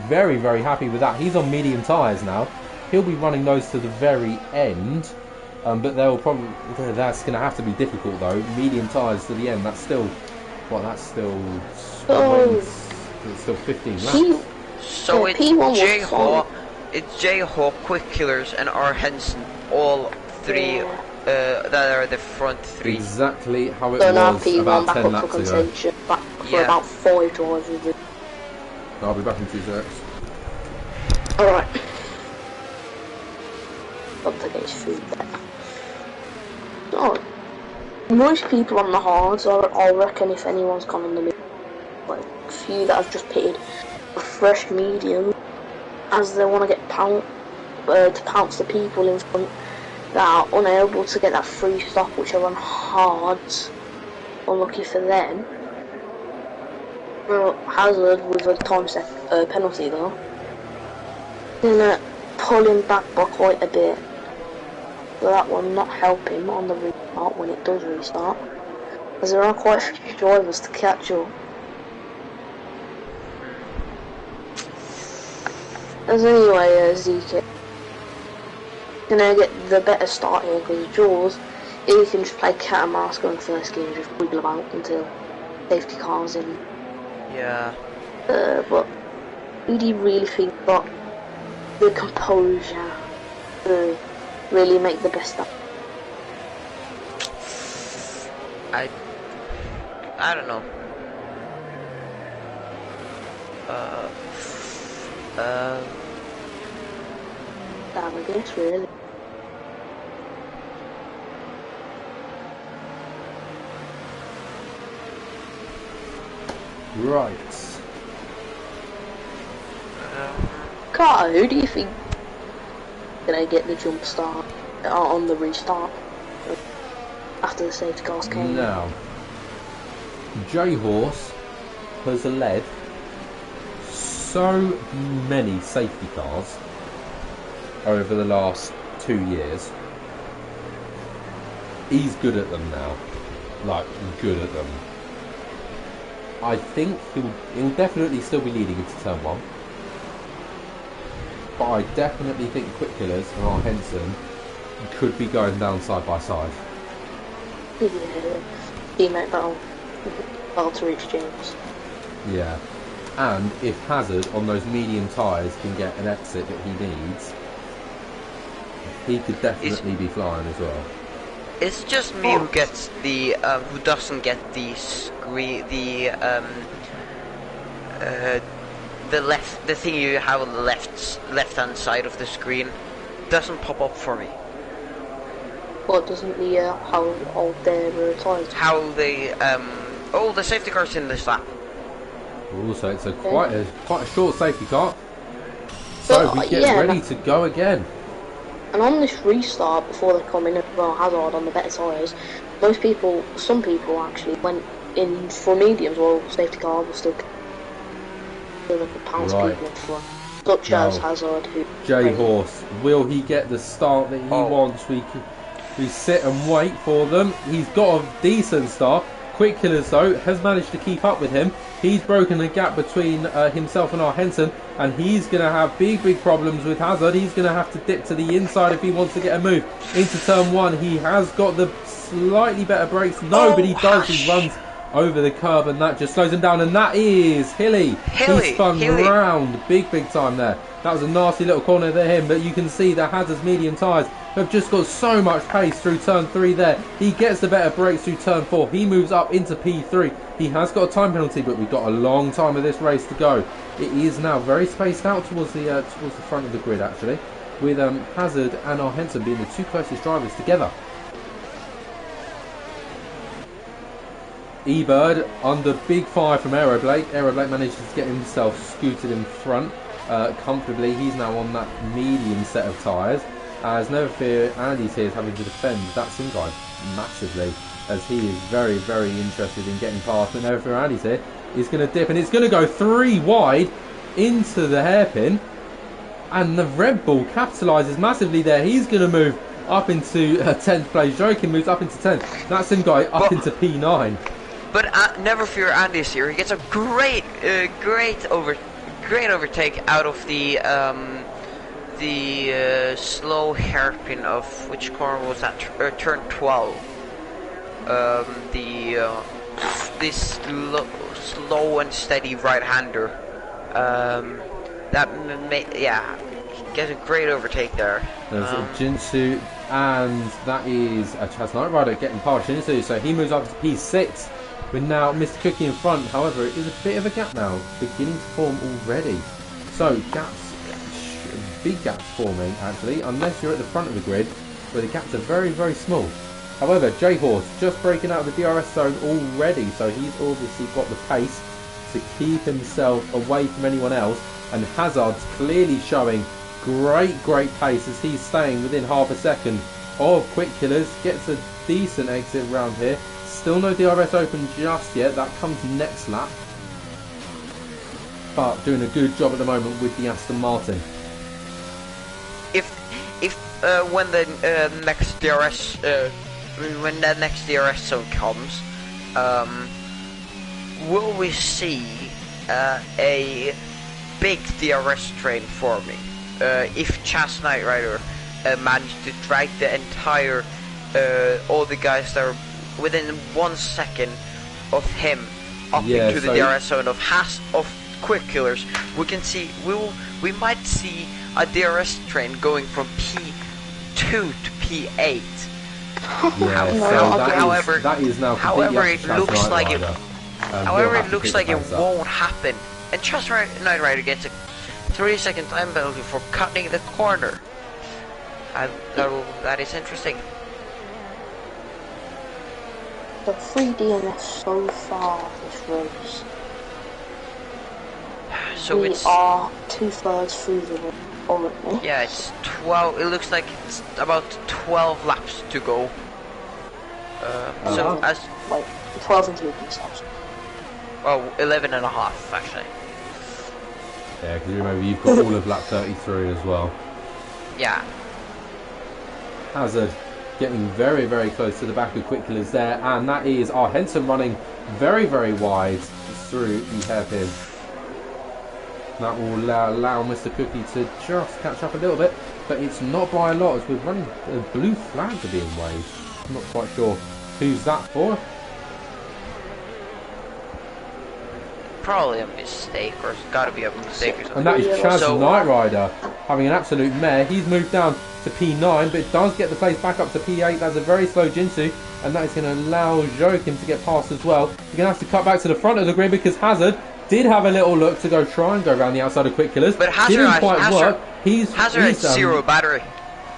very, very happy with that. He's on medium tyres now. He'll be running those to the very end, but that's going to have to be difficult though. Medium tyres to the end. That's still, that's still 15 laps.
So it's J-Hawk, Quick Killers, and R. Henson, all 3 that are the front 3.
Exactly how it
So now
was
P1
about
back
10
up
laps
for
ago.
contention, back for about 5 drivers.
I'll be back in 2 seconds.
Alright. Got to get his food there. So, most people on the hards, I reckon if anyone's gone on the mid, like a few that have just pitted a fresh medium, as they want to get to pounce the people in front that are unable to get that free stop, which are on hards. Unlucky for them. Well, Hazard with a time set penalty though, gonna pull him back by quite a bit. So that will not help him on the restart when it does restart, as there are quite a few drivers to catch up. As anyway, ZK gonna get the better start here because Jules, he can just play cat and mouse going first gear and just wiggle about until safety cars in.
Yeah.
But do you really think got the composure to really make the best of it?
I don't know.
I guess really.
Right.
Carter, who do you think gonna get the jump start on the restart after the safety cars came?
Now, J-Horse has led so many safety cars over the last 2 years. He's good at them now, like good at them. I think he'll definitely still be leading into turn 1, but I definitely think Quick Killers and R. Henson could be going down side by side.
Yeah, teammate battle to reach James.
Yeah, and if Hazard on those medium tyres can get an exit that he needs, he could definitely be flying as well.
It's just me who gets the who doesn't get the the thing you have on the left hand side of the screen doesn't pop up for me.
What doesn't the how old their tyres?
How they the safety car's in this lap.
Also, it's quite a short safety car, so we get ready to go again.
And on this restart, before they come in, Hazard on the better tyres, some people actually went in for mediums while safety car was still so they could pounce people in front. Such as Hazard, who
J-Horse, will he get the start that he wants? We sit and wait for them. He's got a decent start. Quick Killers though has managed to keep up with him. He's broken the gap between himself and R. Henson, and he's going to have big problems with Hazard. He's going to have to dip to the inside if he wants to get a move into turn 1. He has got the slightly better brakes. No, but he does. He runs over the curb, and that just slows him down. And that is Hilly. He spun round big time there. That was a nasty little corner there, him, but you can see that Hazard's medium tyres have just got so much pace through turn 3 there. He gets the better brakes through turn 4. He moves up into P3. He has got a time penalty, but we've got a long time of this race to go. It is now very spaced out towards the front of the grid, actually, with Hazard and our Henson being the 2 closest drivers together. E-Bird under big fire from Aeroblake. Aeroblake manages to get himself scooted in front comfortably. He's now on that medium set of tyres. As Never Fear Andy's here is having to defend that sim guy massively, as he is very, very interested in getting past. But Never Fear Andy's here. He's going to dip, and it's going to go 3 wide into the hairpin. And the Red Bull capitalises massively there. He's going to move up into 10th place. Joking moves up into 10th. That sim guy up into P9.
But Never Fear Andy's here. He gets a great overtake out of the slow hairpin of which corner was that? Turn 12. This slow and steady right-hander. Gets a great overtake there.
There's Jinsu, and that is a Chaz Knight Rider getting past Jinsu, so he moves up to P6. With now Mr. Cookie in front. However, it is a bit of a gap now, beginning to form already. So gaps, big gaps forming actually, unless you're at the front of the grid, where the gaps are very, very small. However, J-Horse just breaking out of the DRS zone already, so he's obviously got the pace to keep himself away from anyone else. And Hazard's clearly showing great pace as he's staying within half a second of Quick Killers. Gets a decent exit round here. Still no DRS open just yet. That comes next lap. But doing a good job at the moment with the Aston Martin.
When the next DRS zone comes, will we see a big DRS train forming? If Chaz Knight Rider managed to drag the entire all the guys that are within 1 second of him up into the DRS zone of Quick Killers, we might see a DRS train going from P2 to P8.
That is now
it looks like it won't happen, and Chaz Knight Rider gets a 3-second time penalty for cutting the corner. That is interesting.
The 3 DNS so far this race.
So
we are 2/3 through the race already.
Yeah, it's 12. It looks like it's about 12 laps to go. So as
12 and 3 stops.
Well, 11 and a half actually.
Yeah, because remember you've got all of lap 33 as well.
Yeah.
Hazard getting very, very close to the back of Quick Killers there, and that is our Henson running very, very wide through the hairpin. That will allow Mr. Cookie to just catch up a little bit, but it's not by a lot as we're running. Blue flags are being waved. I'm not quite sure who's that for.
Probably a mistake, or it's got to be a mistake or something.
And that is Chaz Knight Rider having an absolute mare. He's moved down to P9, but it does get the place back up to P8. That's a very slow Jinsu, and that is going to allow Joachim to get past as well. You're going to have to cut back to the front of the grid because Hazard did have a little look to go try and go around the outside of Quick Killers.
But Hazard
didn't quite work.
Hazard had zero battery.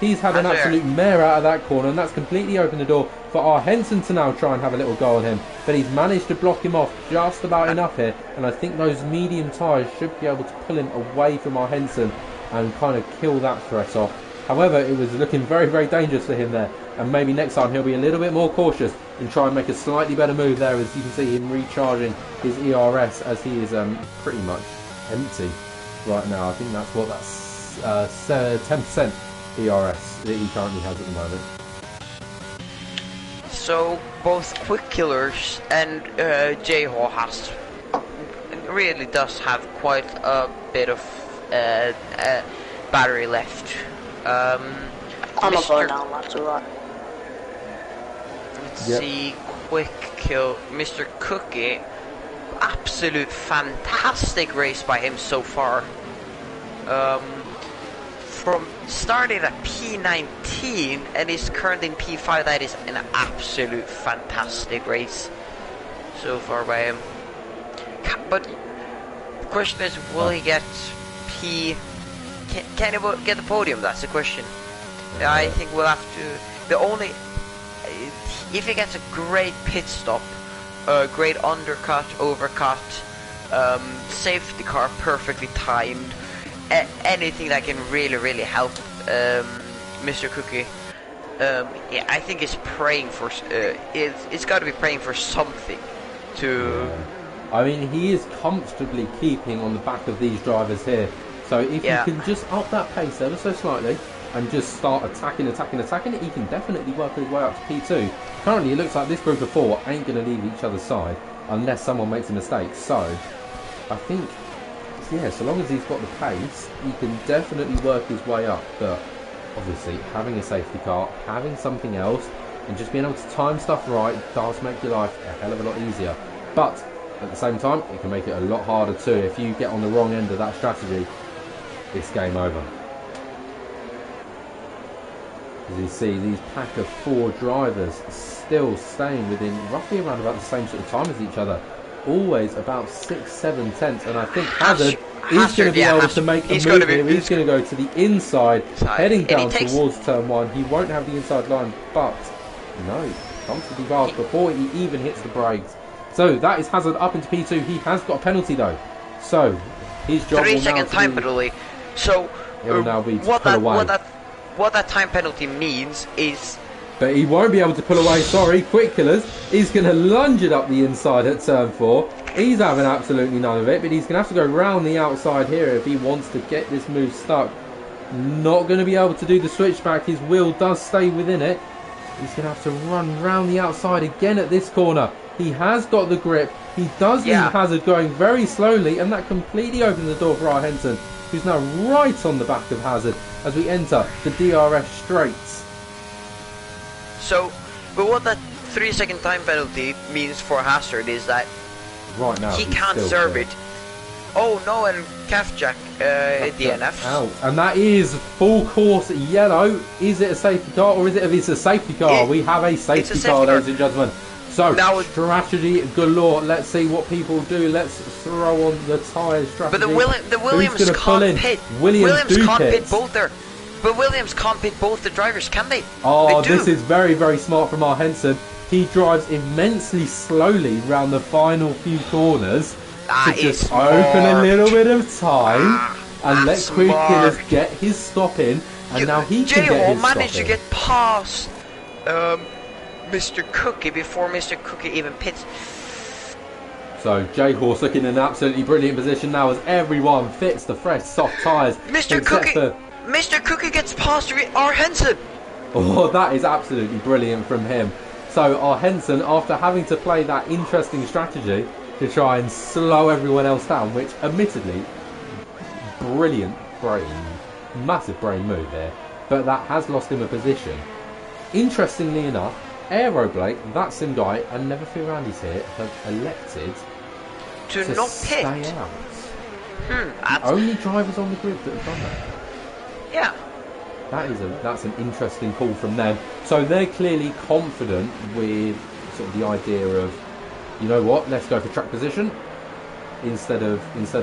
He's had an absolute mare out of that corner, and that's completely opened the door for our Henson to now try and have a little go on him. But he's managed to block him off just about enough here, and I think those medium tyres should be able to pull him away from our Henson and kind of kill that threat off. However, it was looking very, very dangerous for him there, and maybe next time he'll be a little bit more cautious and try and make a slightly better move there, as you can see him recharging his ERS as he is pretty much empty right now. I think that's what that's 10% ERS that he currently has at the moment.
So both Quick Killers and J-Horse really does have quite a bit of battery left.
I'm not going down, that's alright.
Let's see, Quick Kill, Mr. Cookie. Absolute fantastic race by him so far. from starting at P19 and is currently in P5. That is an absolute fantastic race so far by him. But the question is, will he get P? Can he get the podium? That's the question. I think we'll have to. If he gets a great pit stop, a great undercut, overcut, safety car perfectly timed, anything that can really help Mr. Cookie. Yeah, I think it's praying for. It's got to be praying for something to.
Yeah. I mean, he is comfortably keeping on the back of these drivers here. So if you can just up that pace ever so slightly and just start attacking, he can definitely work his way up to P2. Currently, it looks like this group of 4 ain't going to leave each other's side unless someone makes a mistake. So I think, yeah, so long as he's got the pace, he can definitely work his way up. But obviously, having a safety car, having something else, and just being able to time stuff right does make your life a hell of a lot easier. But at the same time, it can make it a lot harder too. If you get on the wrong end of that strategy, it's game over. As you see, these pack of 4 drivers still staying within roughly around about the same sort of time as each other. Always about 6-7 tenths, and I think Hazard is going to be able to make a move here. He's going to go to the inside, heading down towards turn 1. He won't have the inside line, but no, comfortably fast before he even hits the brakes. So that is Hazard up into P2. He has got a penalty though, so his job
3-second time penalty. So
it will now be to pull away.
What that time penalty means is...
But he won't be able to pull away, sorry, Quick Killers. He's going to lunge it up the inside at turn 4. He's having absolutely none of it, but he's going to have to go round the outside here if he wants to get this move stuck. Not going to be able to do the switchback. His wheel does stay within it. He's going to have to run round the outside again at this corner. He has got the grip. He does leave Hazard going very slowly, and that completely opens the door for our Henson, who's now right on the back of Hazard as we enter the DRS straights.
So, but what that 3-second time penalty means for Hazard is that
right now
he can't serve it. Oh no, and calf jack DNF.
Out. And that is full course yellow. Is it a safety car or is it a safety car? We have a safety car, ladies and gentlemen. So, now, strategy galore. Let's see what people do. Let's throw on the tyre strategy.
But the Williams can't pit. Williams can't pit both their... But Williams can't pit both the drivers, can they?
Oh, this is very, very smart from our Henson. He drives immensely slowly round the final few corners to just open a little bit of time and let Quick Killers get his stop in. And now he can get his
managed
stop
to get past Mr. Cookie before Mr. Cookie even pits.
So J-Horse looking in an absolutely brilliant position now as everyone fits the fresh soft tyres.
Mr. Cookie gets past our Henson.
Oh, that is absolutely brilliant from him. So our Henson, after having to play that interesting strategy to try and slow everyone else down, which admittedly, brilliant brain, massive brain move there, but that has lost him a position. Interestingly enough, Aeroblake, that sim guy, and Never Fear Andy's here, have elected
to not pit.
Stay out. The only drivers on the grid that have done that.
Yeah.
That's an interesting call from them. So they're clearly confident with sort of the idea of, you know what, let's go for track position instead of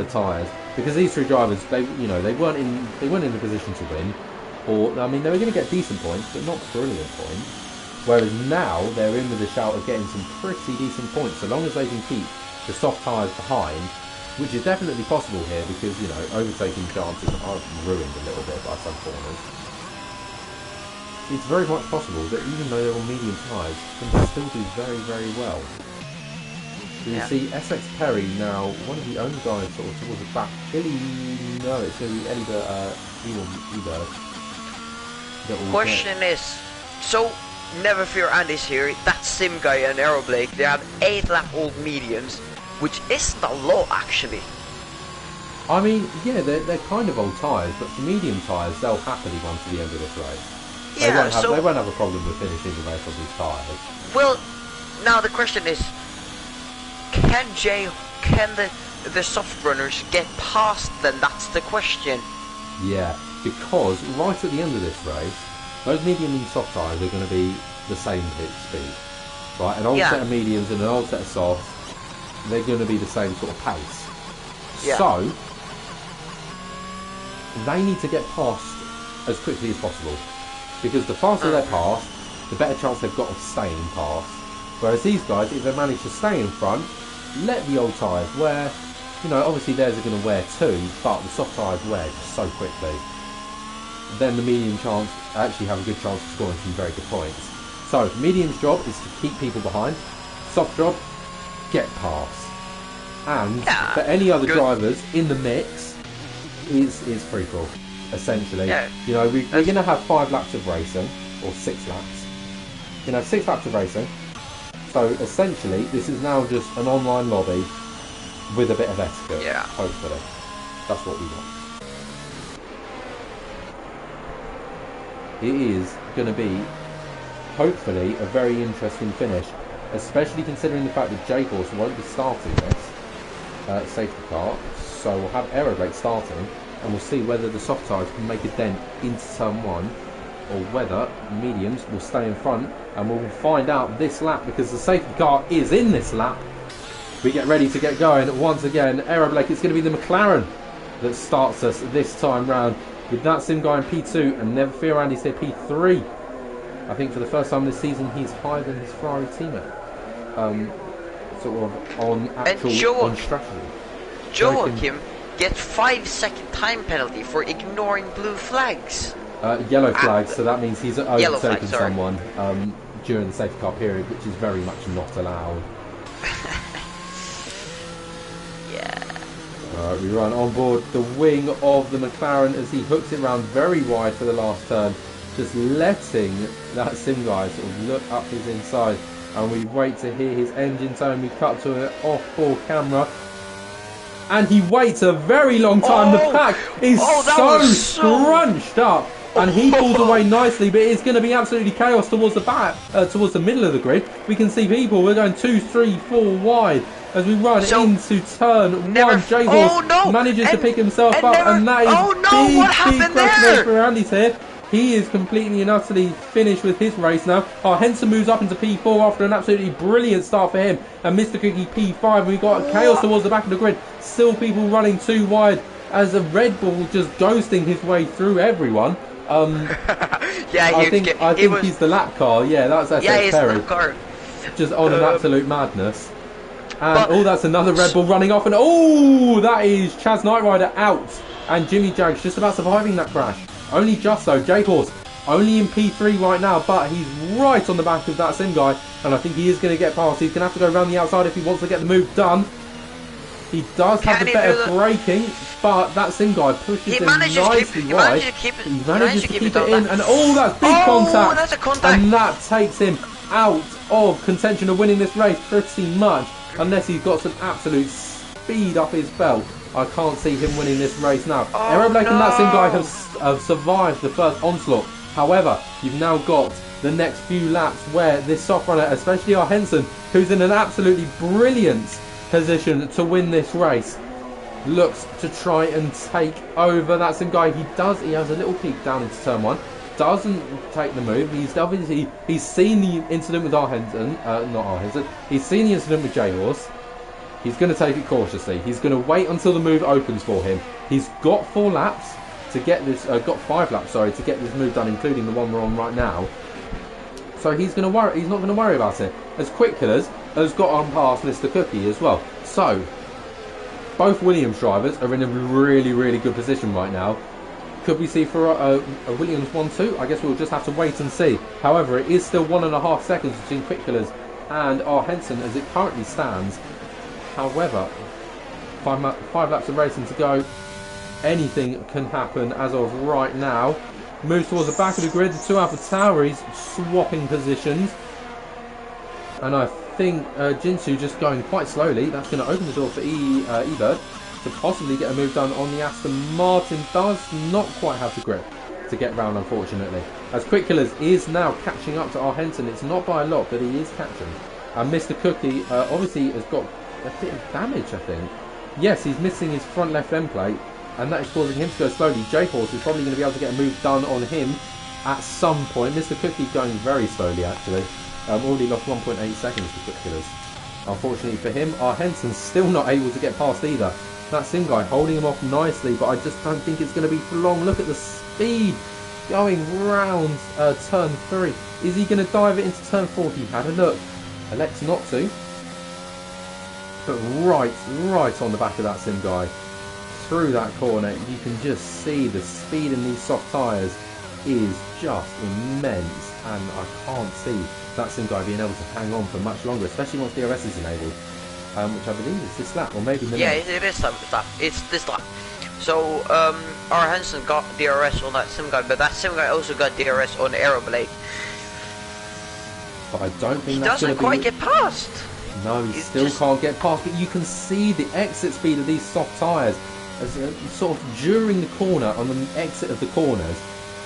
tyres, because these 3 drivers, they weren't in the position to win, or I mean they were going to get decent points, but not brilliant points. Whereas now they're in with a shout of getting some pretty decent points, so long as they can keep the soft tyres behind, which is definitely possible here because, you know, overtaking chances are ruined a little bit by some corners. It's very much possible that even though they're on medium tyres, they can still do very, very well. So you see SX Perry now, one of the only guys sort of towards the back. It's going to be Ebert.
Question is, so Never Fear Andy's here, that sim guy and Aeroblake, they have 8-lap-old mediums, which isn't a lot actually.
I mean, yeah, they're kind of old tyres, but for medium tyres, they'll happily run to the end of this race. They won't have a problem with finishing the race on these tyres.
Well, now the question is, can the soft runners get past them? That's the question.
Yeah. because right at the end of this race, those medium and soft tyres are going to be the same pitch speed. Right, an old set of mediums and an old set of softs, they're going to be the same sort of pace.
Yeah.
So, they need to get past as quickly as possible. Because the faster they're past, the better chance they've got of staying past. Whereas these guys, if they manage to stay in front, let the old tyres wear, you know, obviously theirs are going to wear too, but the soft tyres wear just so quickly. Then the medium chance actually have a good chance of scoring some very good points. So, medium's job is to keep people behind. Soft job, get past. And for any other drivers in the mix, is free for all, essentially.
Yeah.
You know, we're going to have 5 laps of racing, or 6 laps. You know, 6 laps of racing. So essentially, this is now just an online lobby with a bit of etiquette.
Yeah.
Hopefully, that's what we want. It is going to be, hopefully, a very interesting finish, especially considering the fact that J-Horse won't be starting this safety car. So we'll have Aeroblake starting, and we'll see whether the soft tyres can make a dent into turn 1. Or whether mediums will stay in front, and we'll find out this lap because the safety car is in this lap. We get ready to get going once again. Aeroblake, it's going to be the McLaren that starts us this time round with that sim guy in P2, and never fear, Andy's here P3. I think for the first time this season he's higher than his Ferrari teammate, sort of on actual on strategy.
Joachim gets 5-second time penalty for ignoring blue flags.
Yellow flag, so that means he's overtaken someone during the safety car period, which is very much not allowed. Alright, we run on board the wing of the McLaren as he hooks it round very wide for the last turn, just letting that sim guy sort of look up his inside, and we wait to hear his engine tone. We cut to an off-ball camera, and he waits a very long time. The pack is so scrunched up. And he pulls away nicely, but it's going to be absolutely chaos towards the back, towards the middle of the grid. We can see people. We're going 2, 3, 4 wide as we run into turn 1. J-Horse manages to pick himself up, and that is big pressure for Andy's here. He is completely and utterly finished with his race now. Henson moves up into P4 after an absolutely brilliant start for him, and Mr. Cookie P5. And we've got chaos towards the back of the grid. Still people running 2 wide as a Red Bull just ghosting his way through everyone. I think he's the lap car. Yeah, that's SS Perry. Lap car. Just on an absolute madness. And that's another Red Bull running off, and that is Chaz Knight Rider out, and Jimmy Jag's just about surviving that crash. Only just though. J-Horse only in P3 right now, but he's right on the back of that sim guy, and I think he is going to get past. He's going to have to go around the outside if he wants to get the move done. He does have the better braking, but that sim guy pushes him nicely wide. He manages to keep it in, and that's big contact.
That's a contact.
And that takes him out of contention of winning this race pretty much, unless he's got some absolute speed up his belt. I can't see him winning this race now. Aeroblake and that sim guy have survived the first onslaught. However, you've now got the next few laps where this soft runner, especially our Henson, who's in an absolutely brilliant position to win this race, looks to try and take over that sim guy. He has a little peek down into turn 1, doesn't take the move. He's seen the incident with our Henson, not our Henson, he's seen the incident with J-Horse. He's going to take it cautiously. He's going to wait until the move opens for him. He's got 4 laps to get this, got 5 laps, sorry, to get this move done, including the one we're on right now. So he's not going to worry about it. As Quick Killers has got on past Mr. Cookie as well. So both Williams drivers are in a really, really good position right now. Could we see for a Williams 1-2? I guess we'll just have to wait and see. However, it is still 1.5 seconds between Quick Killers and our Henson as it currently stands. However, 5 laps of racing to go. Anything can happen as of right now. Moves towards the back of the grid. The 2 Alpha Tauris swapping positions. And I think Jinsu just going quite slowly. That's going to open the door for Ebird to possibly get a move done on the Aston Martin. Does not quite have the grip to get round, unfortunately. As Quick Killers is now catching up to our Henson. It's not by a lot, but he is catching. And Mr. Cookie obviously has got a bit of damage, I think. Yes, he's missing his front left end plate. and that is causing him to go slowly. J-Horse is probably going to be able to get a move done on him at some point. Mr. Cookie going very slowly, actually. Already lost 1.8 seconds to Quick Killers. Unfortunately for him, our Henson's still not able to get past either. That Sim guy holding him off nicely, but I just don't think it's going to be for long. Look at the speed going round turn 3. Is he going to dive it into turn 4? He had a look. Elects not to. But right on the back of that Sim guy. Through that corner, you can just see the speed in these soft tyres is just immense. And I can't see that Sim guy being able to hang on for much longer, especially once DRS is enabled. Which I believe is this lap, or maybe the next.
It is this lap. It's this lap. So, our Henson got DRS on that Sim guy, but that Sim guy also got DRS on the Aeroblade.
But I don't think
he
that's
doesn't quite get past.
No, he still can't get past, but you can see the exit speed of these soft tyres. As sort of during the corner, on the exit of the corners,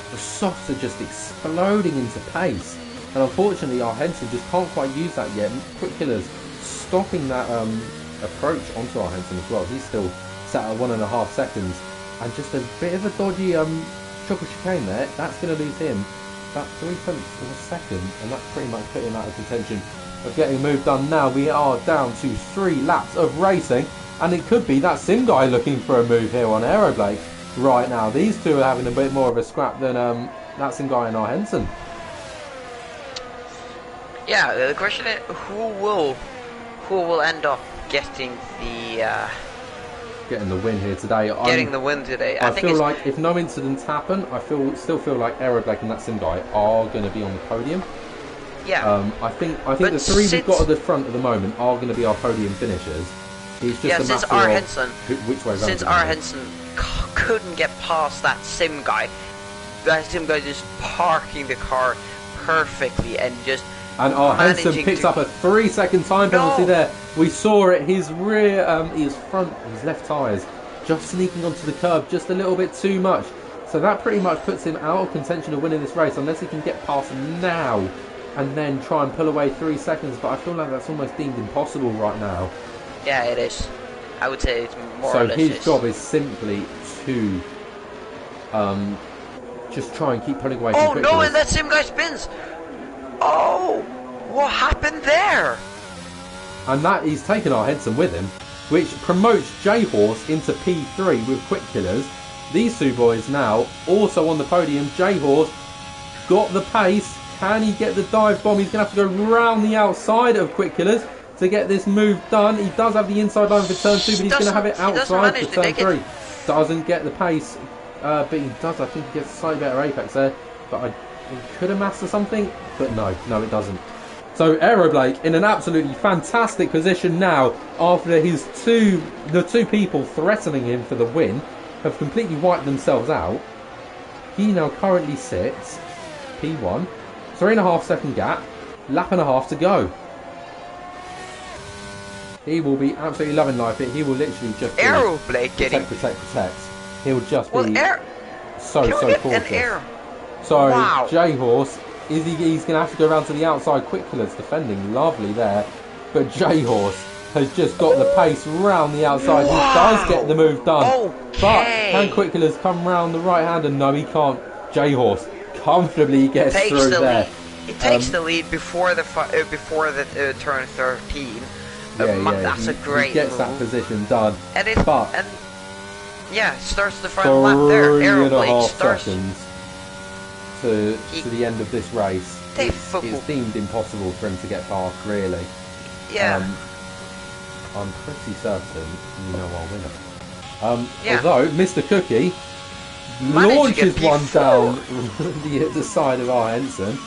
the softs are just exploding into pace. And unfortunately, our Henson just can't quite use that yet. Quick Killers stopping that approach onto our Henson as well. He's still sat at 1.5 seconds, and just a bit of a dodgy triple chicane there. That's going to lose him about 0.3 of a second, and that's pretty much put him out of contention of getting a move done. Now we are down to 3 laps of racing, and it could be that Sim guy looking for a move here on Aeroblade right now. These two are having a bit more of a scrap than that Sim guy and our Henson.
Yeah, the question is who will end up getting the
win here today.
The win today.
I feel like if no incidents happen, I still feel like Aeroblade and that Sim guy are going to be on the podium.
Yeah.
I think the 3 we've got at the front at the moment are going to be our podium finishers. It's just a matter of which way.
Since our Henson couldn't get past that Sim guy just parking the car perfectly and just.
And our Henson picks up a 3-second time penalty there. We saw it. His rear, his left tyres just sneaking onto the curb just a little bit too much. So that pretty much puts him out of contention of winning this race, unless he can get past now and then try and pull away 3 seconds. But I feel like that's almost deemed impossible right now.
Yeah, it is. I would say it's more
or
less.
So his job is simply to just try and keep pulling away.
Oh no! And that Sim guy spins. Oh, what happened there?
And that he's taken our Henson with him, which promotes J-Horse into P3 with Quick Killers. These two boys now also on the podium. J-Horse got the pace. Can he get the dive bomb? He's going to have to go round the outside of Quick Killers to get this move done. He does have the inside line for turn 2, but he's going to have it outside for turn 3. Doesn't get the pace, but he does. I think he gets a slightly better apex there. But he could have mastered something, but no, it doesn't. So Aeroblade in an absolutely fantastic position now after the two people threatening him for the win have completely wiped themselves out. He now currently sits P1, 3.5 second gap, lap and a half to go. He will be absolutely loving life. He will literally just
Aeroblade getting
protect. He'll just be so cautious. So
wow.
J-Horse, he's going to have to go around to the outside. Quick Killers defending lovely there, but J-Horse has just got the pace round the outside. Wow. He does get the move done, but can Quick Killers come round the right hand? And no, he can't. J-Horse comfortably gets through there.
He takes the lead before the turn 13. That's a great
he gets
move.
That position done.
Starts the final lap there. Aeroblade starts.
Seconds to the end of this race. It's deemed impossible for him to get past, really.
Yeah.
I'm pretty certain you know our winner. Although Mr. Cookie launches one down the side of our Henson.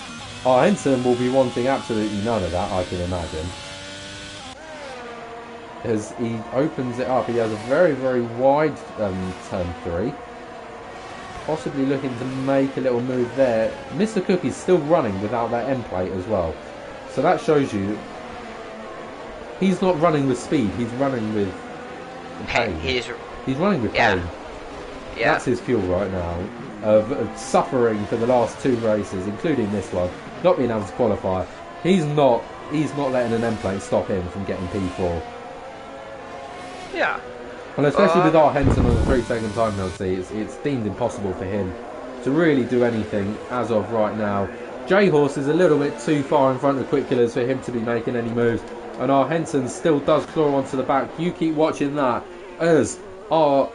Our Henson will be wanting absolutely none of that, I can imagine. As he opens it up, he has a very, very wide turn 3. Possibly looking to make a little move there. Mr. Cookie's still running without that end plate as well. So that shows you he's not running with speed, he's running with pain. He's running with pain. Yeah. That's his fuel right now. Of suffering for the last 2 races, including this one, not being able to qualify. He's not letting an end plate stop him from getting P4.
Yeah.
And especially with our Henson on the 3-second time penalty, it's deemed impossible for him to really do anything as of right now. J-Horse is a little bit too far in front of Quick Killers for him to be making any moves. And our Henson still does claw onto the back. You keep watching that as our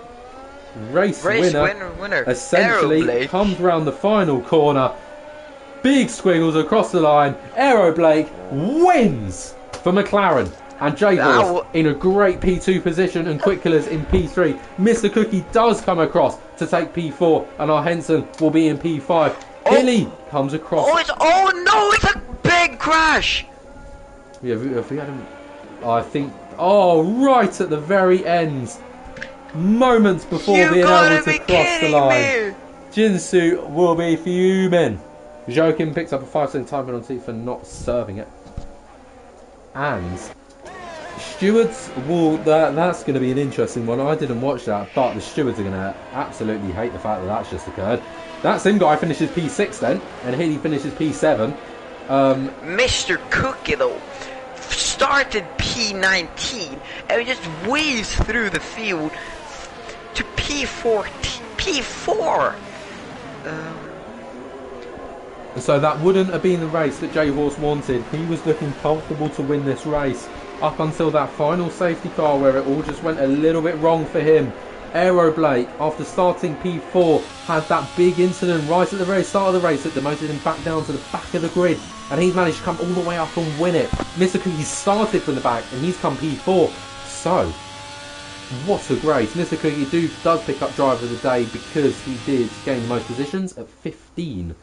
race winner essentially comes round the final corner. Big squiggles across the line. Aero Blake wins for McLaren. And J-Horse in a great P2 position and Quick Killers in P3. Mr. Cookie does come across to take P4 and our Henson will be in P5. Billy comes across.
Oh no, it's a big crash!
Yeah, if we had him, I think. Oh, right at the very end, moments before being able to cross the line, Jinsu will be fuming. Joachim picks up a 5-second time penalty for not serving it, and stewards will. That's going to be an interesting one. I didn't watch that, but the stewards are going to absolutely hate the fact that that's just occurred. That same guy finishes P6 then, and Healy finishes P7.
Mr. Cookie though started P19 and just whizzed through the field to P4.
So that wouldn't have been the race that J-Horse wanted. He was looking comfortable to win this race up until that final safety car where it all just went a little bit wrong for him. Aero Blake, after starting P4, had that big incident right at the very start of the race that demoted him back down to the back of the grid, and he's managed to come all the way up and win it. Mr. Cookie started from the back and he's come P4. So, what a grace. Mr. Cookie does pick up driver of the day because he did gain the most positions at 15.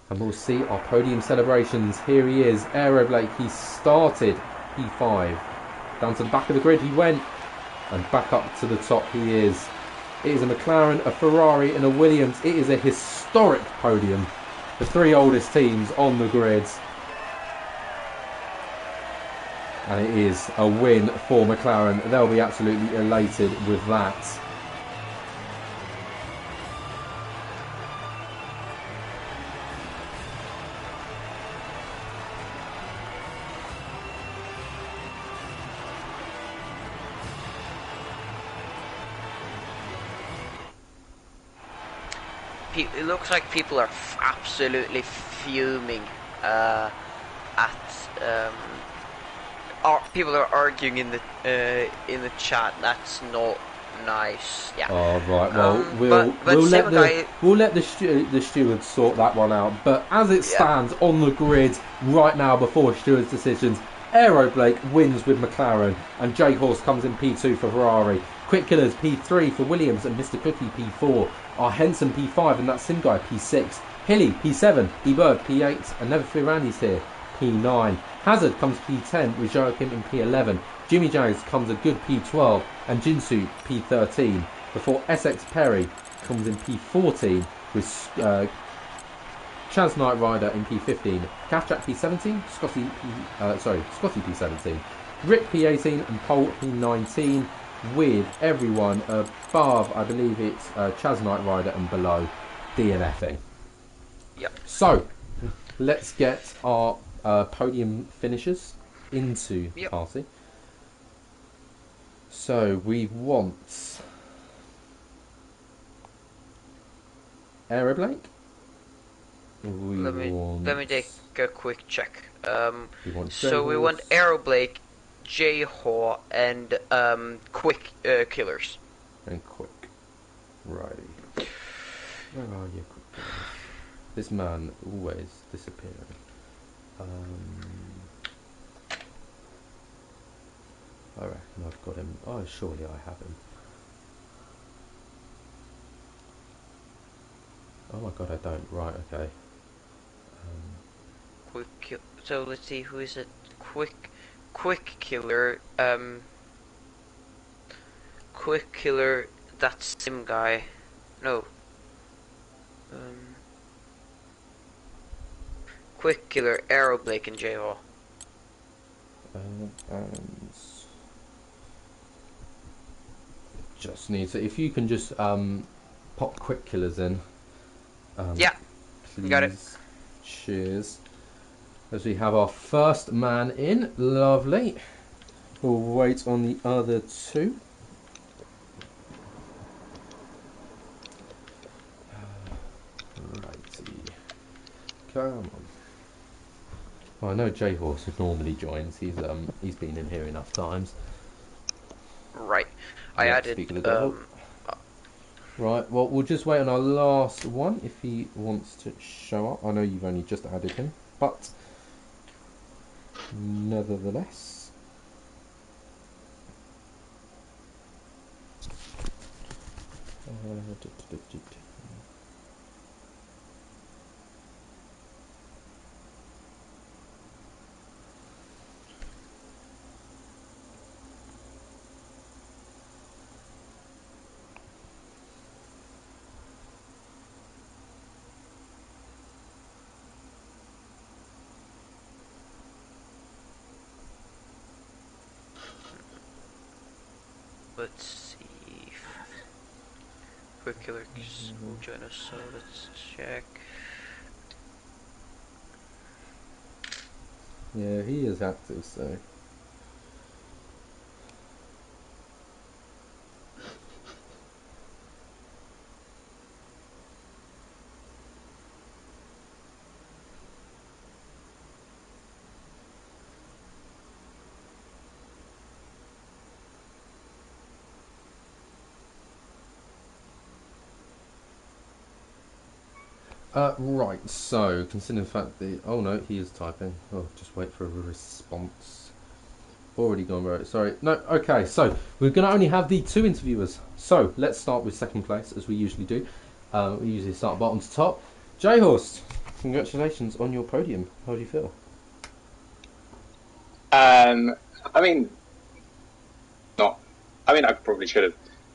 And we'll see our podium celebrations. Here he is, Aero Blake. He started P5. Down to the back of the grid he went. And back up to the top he is. It is a McLaren, a Ferrari and a Williams. It is a historic podium. The three oldest teams on the grids. And it is a win for McLaren. They'll be absolutely elated with that.
It looks like people are absolutely fuming at people are arguing in the chat. That's not nice. Yeah.
Oh right. Well, we'll let the stewards sort that one out. But as it stands on the grid right now before stewards' decisions, Aero Blake wins with McLaren, and J-Horse comes in P2 for Ferrari. Quick Killers P3 for Williams and Mr. Cookie P4. Our Henson P5 and that Sim guy P6. Hilly P7. E-Bird P8 and Never Fear Randy's here P9. Hazard comes P10 with Joachim in P11. Jimmy Jags comes a good P12 and Jinsu P13 before SX Perry comes in P14 with Chaz Knight Rider in P15. Kafjak P17, Scotty P17, Rick P18 and Pole P19 with everyone above, I believe it's Chaz Knight Rider and below DNFing.
Yep.
So, let's get our podium finishers into the party. So, we want Aero Blake.
Let me take a quick check. We want Aero Blake, J-Haw and Quick Killers.
And Quick. Righty. Where are you, Quick Killers? This man always disappearing. I reckon I've got him. Oh, surely I have him. Oh my god, I don't. Right, okay.
So let's see, who is it? Quick Killer, Quick Killer, that Sim guy. No. Quick Killer, Aero Blake and J-Haw.
And just need to, if you can just pop Quick Killers in.
Yeah,
please.
Got it.
Cheers. As we have our first man in, lovely. We'll wait on the other two. Come on. Well, I know J Horse, who normally joins, he's been in here enough times.
Right. I added.
Right. Well, we'll just wait on our last one if he wants to show up. I know you've only just added him, but nevertheless.
Let's see. Quick Killers will join us, so let's check.
Yeah, he is active, so. Right, so, considering the fact that... Oh no, he is typing. Oh, just wait for a response. Already gone, right, sorry. No, okay, so, we're going to only have the 2 interviewers. So, let's start with second place, as we usually do. We usually start bottom to top. J-Horst, congratulations on your podium. How do you feel?
I mean, I probably should have.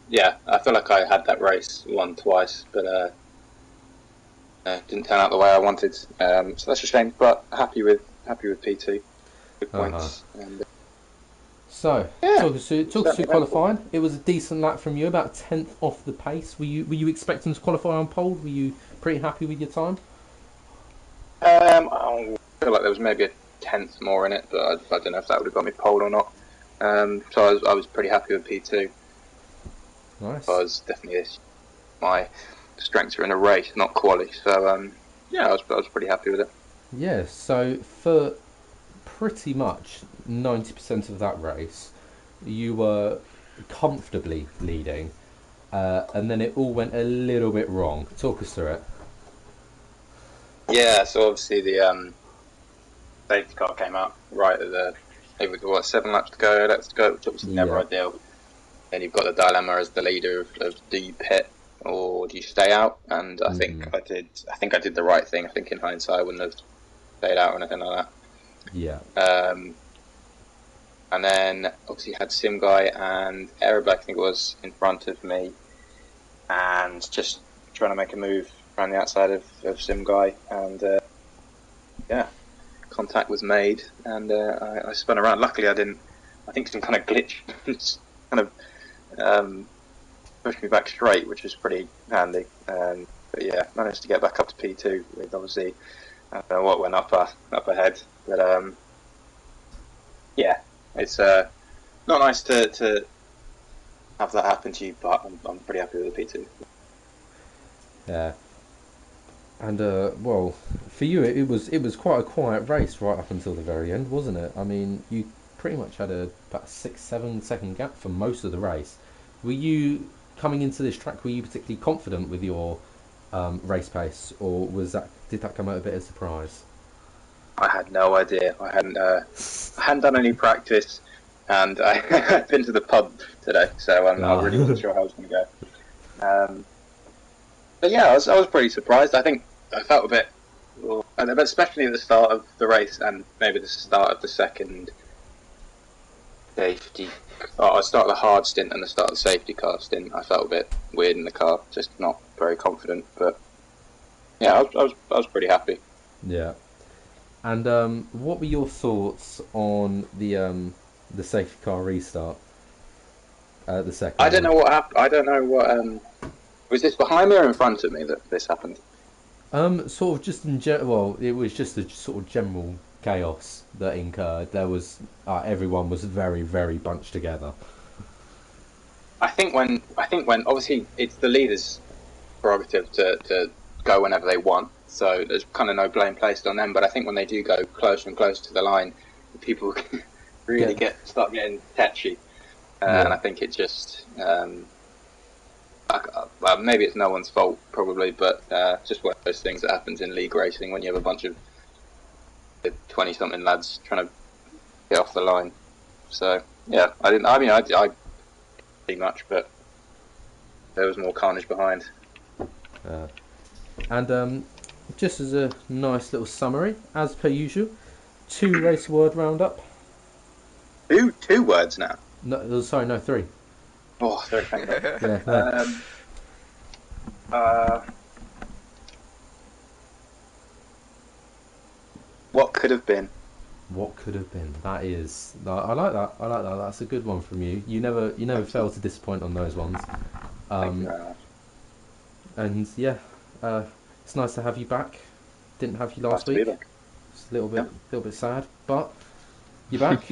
Yeah, I feel like I had that race won twice, but didn't turn out the way I wanted. So that's a shame, but happy with P2. Good points. And,
so,
yeah,
talk us through qualifying. It was a decent lap from you, about 10th off the pace. Were you expecting to qualify on pole? Were you pretty happy with your time?
I feel like there was maybe a 10th more in it, but I don't know if that would have got me pole or not. So I was pretty happy with P2.
Nice.
I was definitely my strengths are in a race, not quali. So yeah, I was pretty happy with it.
Yeah. So for pretty much 90% of that race, you were comfortably leading, and then it all went a little bit wrong. Talk us through it.
Yeah. So obviously the safety car came out right at the 7 laps to go. Let's go, which obviously never ideal. Then you've got the dilemma as the leader of do you pit or do you stay out? And I think I did the right thing. I think in hindsight I wouldn't have stayed out or anything like that.
Yeah.
And then obviously you had Sim Guy and Aeroblack, I think it was, in front of me, and just trying to make a move around the outside of Sim Guy, and yeah, contact was made, and I spun around. Luckily I didn't. I think some kind of glitch kind of pushed me back straight, which was pretty handy. But yeah, managed to get back up to P2 with obviously I don't know what went up ahead, but yeah, it's not nice to have that happen to you, but I'm pretty happy with the P2.
Yeah. And well, for you it was quite a quiet race right up until the very end, wasn't it? I mean, you pretty much had about 6-7 second gap for most of the race. Were you coming into this track? Were you particularly confident with your race pace, or did that come out a bit of a surprise?
I had no idea. I hadn't done any practice, and I'd been to the pub today, so I really wasn't sure how I was going to go. But yeah, I was pretty surprised. I think I felt a bit, especially at the start of the race and maybe the start of the second safety. I started the hard stint and the start of the safety car stint. I felt a bit weird in the car, just not very confident. But yeah, I was pretty happy.
Yeah. And what were your thoughts on the safety car restart? The second.
I don't know what happened. I don't know what. Was this behind me or in front of me that this happened?
Sort of just in well, it was just a sort of general chaos that incurred. There was everyone was very, very bunched together.
I think when obviously it's the leader's prerogative to go whenever they want, So there's kind of no blame placed on them. But I think when they do go closer and closer to the line, people really start getting tetchy. And I think it just, well, maybe it's no one's fault, probably, but just one of those things that happens in league racing when you have a bunch of 20-something lads trying to get off the line. So yeah, I didn't see much, but there was more carnage behind.
And just as a nice little summary, as per usual, 2 race word roundup.
Two words now.
No, sorry, no, 3.
Oh, sorry, thank you.
Yeah, no.
What could have been?
What could have been? That is, I like that. I like that. That's a good one from you. You never fail to disappoint on those ones.
Thank you very much.
And yeah, it's nice to have you back. Didn't have you last
Nice
week.
to be back.
It's a little bit sad, but you're back.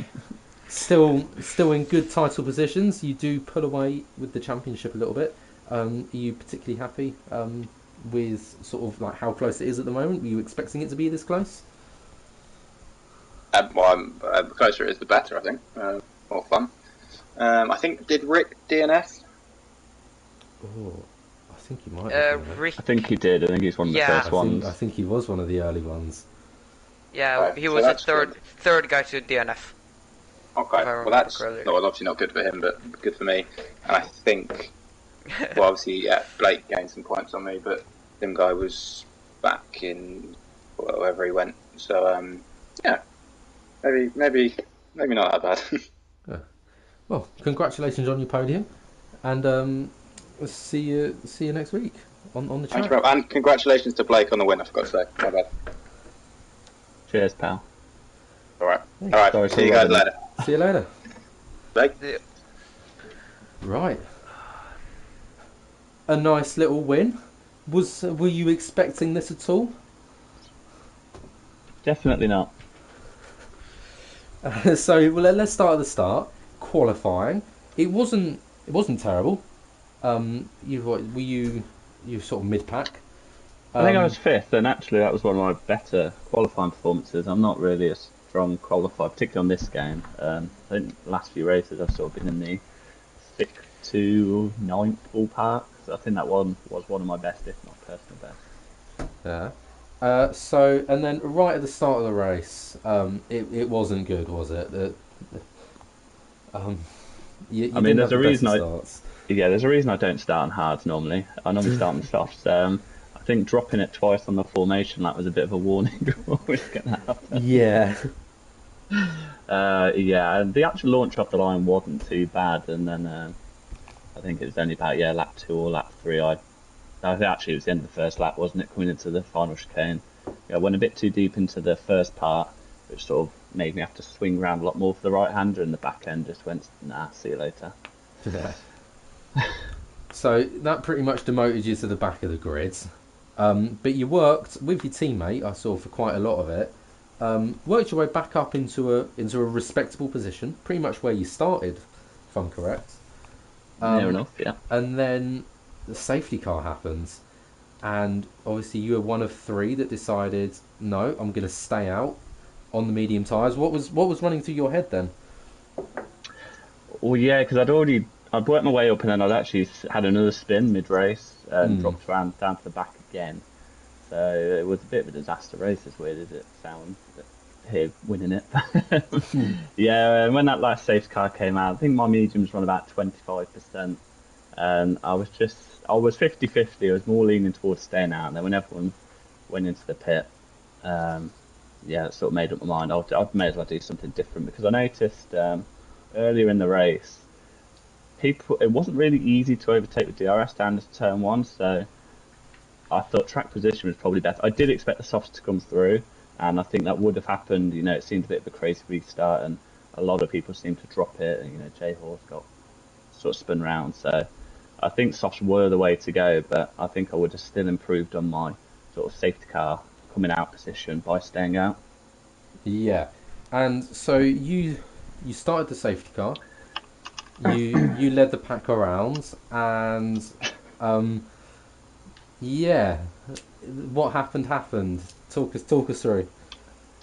Still in good title positions. You do pull away with the championship a little bit. Are you particularly happy with sort of like how close it is at the moment? Were you expecting it to be this close?
Well, the closer it is, the better, I think. More fun. I think, did Rick DNF?
Oh, I think he might have.
Rick.
I think he did. I think he's one of the first ones.
I think he was one of the early ones.
Yeah,
Right,
he
so
was the
that's
third guy to DNF.
Okay, well that's obviously not good for him, but good for me. And I think, well, obviously, yeah, Blake gained some points on me, but Tim Guy was back in wherever he went. So yeah, maybe not that bad.
Yeah. Well, congratulations on your podium, and we'll see you next week on the chat.
And congratulations to Blake on the win. I forgot to say. My bad.
Cheers, pal.
All right.
Sorry,
See you guys later.
See you later.
Blake.
Yeah.
Right. A nice little win. Were you expecting this at all?
Definitely not.
So let's start at the start. Qualifying. It wasn't terrible. Were you sort of mid pack?
I think I was 5th, and actually that was one of my better qualifying performances. I'm not really a strong qualifier, particularly on this game. I think the last few races I've sort of been in the 6th to 9th ballpark. So I think that one was one of my best, if not personal best.
Yeah. So, and then right at the start of the race, it wasn't good, was it?
I mean, there's a reason there's a reason I don't start on hards normally. I normally start on softs. I think dropping it twice on the formation, that was a bit of a warning of what was going to happen.
Yeah.
Yeah, the actual launch off the line wasn't too bad, and then I think it was only about lap 2 or lap 3. I think actually it was the end of the first lap, wasn't it, coming into the final chicane. I went a bit too deep into the first part, which sort of made me have to swing around a lot more for the right hander, and the back end just went, nah, see you later.
Yeah. So that pretty much demoted you to the back of the grids. But you worked with your teammate, I saw, for quite a lot of it. Worked your way back up into a respectable position, pretty much where you started, if I'm correct.
Near enough, yeah.
And then the safety car happens, and obviously you were one of 3 that decided, no, I'm going to stay out on the medium tyres. What was running through your head then?
Well, yeah, because I'd worked my way up, and then I'd actually had another spin mid-race and dropped around down to the back again. So it was a bit of a disaster race, as weird as it sounds, but here, winning it. Yeah, when that last safety car came out, I think my mediums run about 25%, and I was 50-50. I was more leaning towards staying out, and then when everyone went into the pit, it sort of made up my mind. I may as well do something different, because I noticed earlier in the race, it wasn't really easy to overtake with DRS down to turn 1, so I thought track position was probably better. I did expect the softs to come through, and I think that would have happened. It seemed a bit of a crazy restart, and a lot of people seemed to drop it, and J-Horse got sort of spun round, so I think softs were the way to go, but I think I would have still improved on my sort of safety car coming out position by staying out.
Yeah, and so you started the safety car. You led the pack around, and what happened. Talk us through.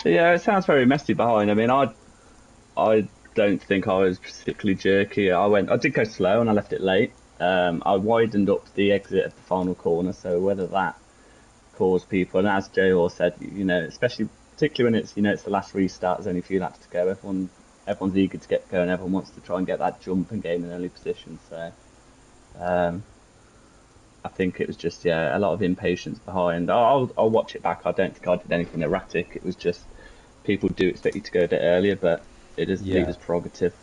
Yeah, it sounds very messy behind. I mean, I don't think I was particularly jerky. I did go slow and I left it late. I widened up the exit at the final corner, so whether that caused people, and as Jay Hall said, especially particularly when it's the last restart, there's only a few laps to go. Everyone's eager to get going. Everyone wants to try and get that jump and gain an early position. So, I think it was just a lot of impatience behind. I'll watch it back. I don't think I did anything erratic. It was just people do expect you to go a bit earlier, but it is the leader's prerogative.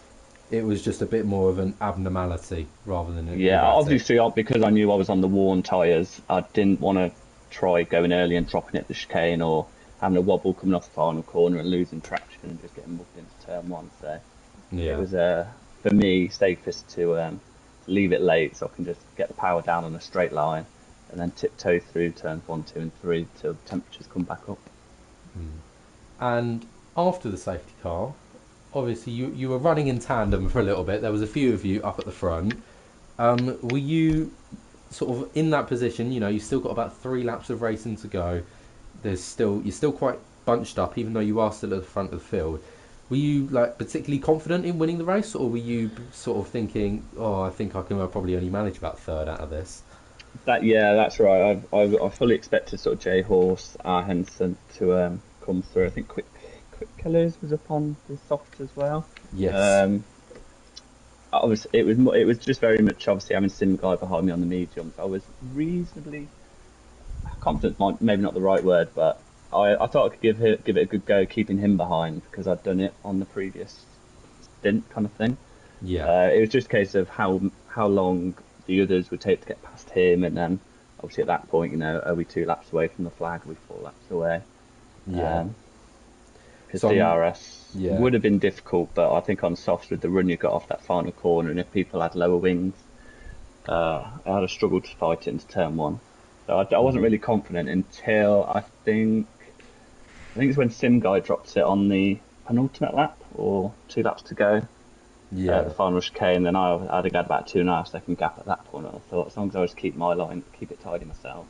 It was just a bit more of an abnormality rather than
erratic. Obviously, because I knew I was on the worn tyres, I didn't want to try going early and dropping it the chicane or having a wobble coming off the final corner and losing traction and just getting mugged into turn one. So it was for me safest to leave it late so I can just get the power down on a straight line and then tiptoe through turns 1, 2 and 3 till the temperatures come back up.
And after the safety car, obviously you were running in tandem for a little bit. There was a few of you up at the front. Were you sort of in that position? You've still got about 3 laps of racing to go. You're still quite bunched up, even though you are still at the front of the field. Were you particularly confident in winning the race, or were you sort of thinking, "Oh, I think I can probably only manage about third out of this"?
That's right. I fully expected sort of Jay Horse, Henson to come through. I think Quick Killers was up on the soft as well.
Yes.
Obviously, it was just very much obviously having Sim Guy behind me on the mediums. I was reasonably confident, maybe not the right word, but I thought I could give it a good go, keeping him behind because I'd done it on the previous stint, kind of thing.
Yeah.
It was just a case of how long the others would take to get past him, and then obviously at that point, are we 2 laps away from the flag? Are we 4 laps away?
Yeah.
Because DRS would have been difficult, but I think on softs with the run you got off that final corner, and if people had lower wings, I had a struggle to fight it into turn 1. So I wasn't really confident until I think it's when Sim Guy dropped it on the penultimate lap or 2 laps to go. The final chicane, then I'd have got about 2.5 second gap at that point. I thought as long as I just keep my line, keep it tidy myself,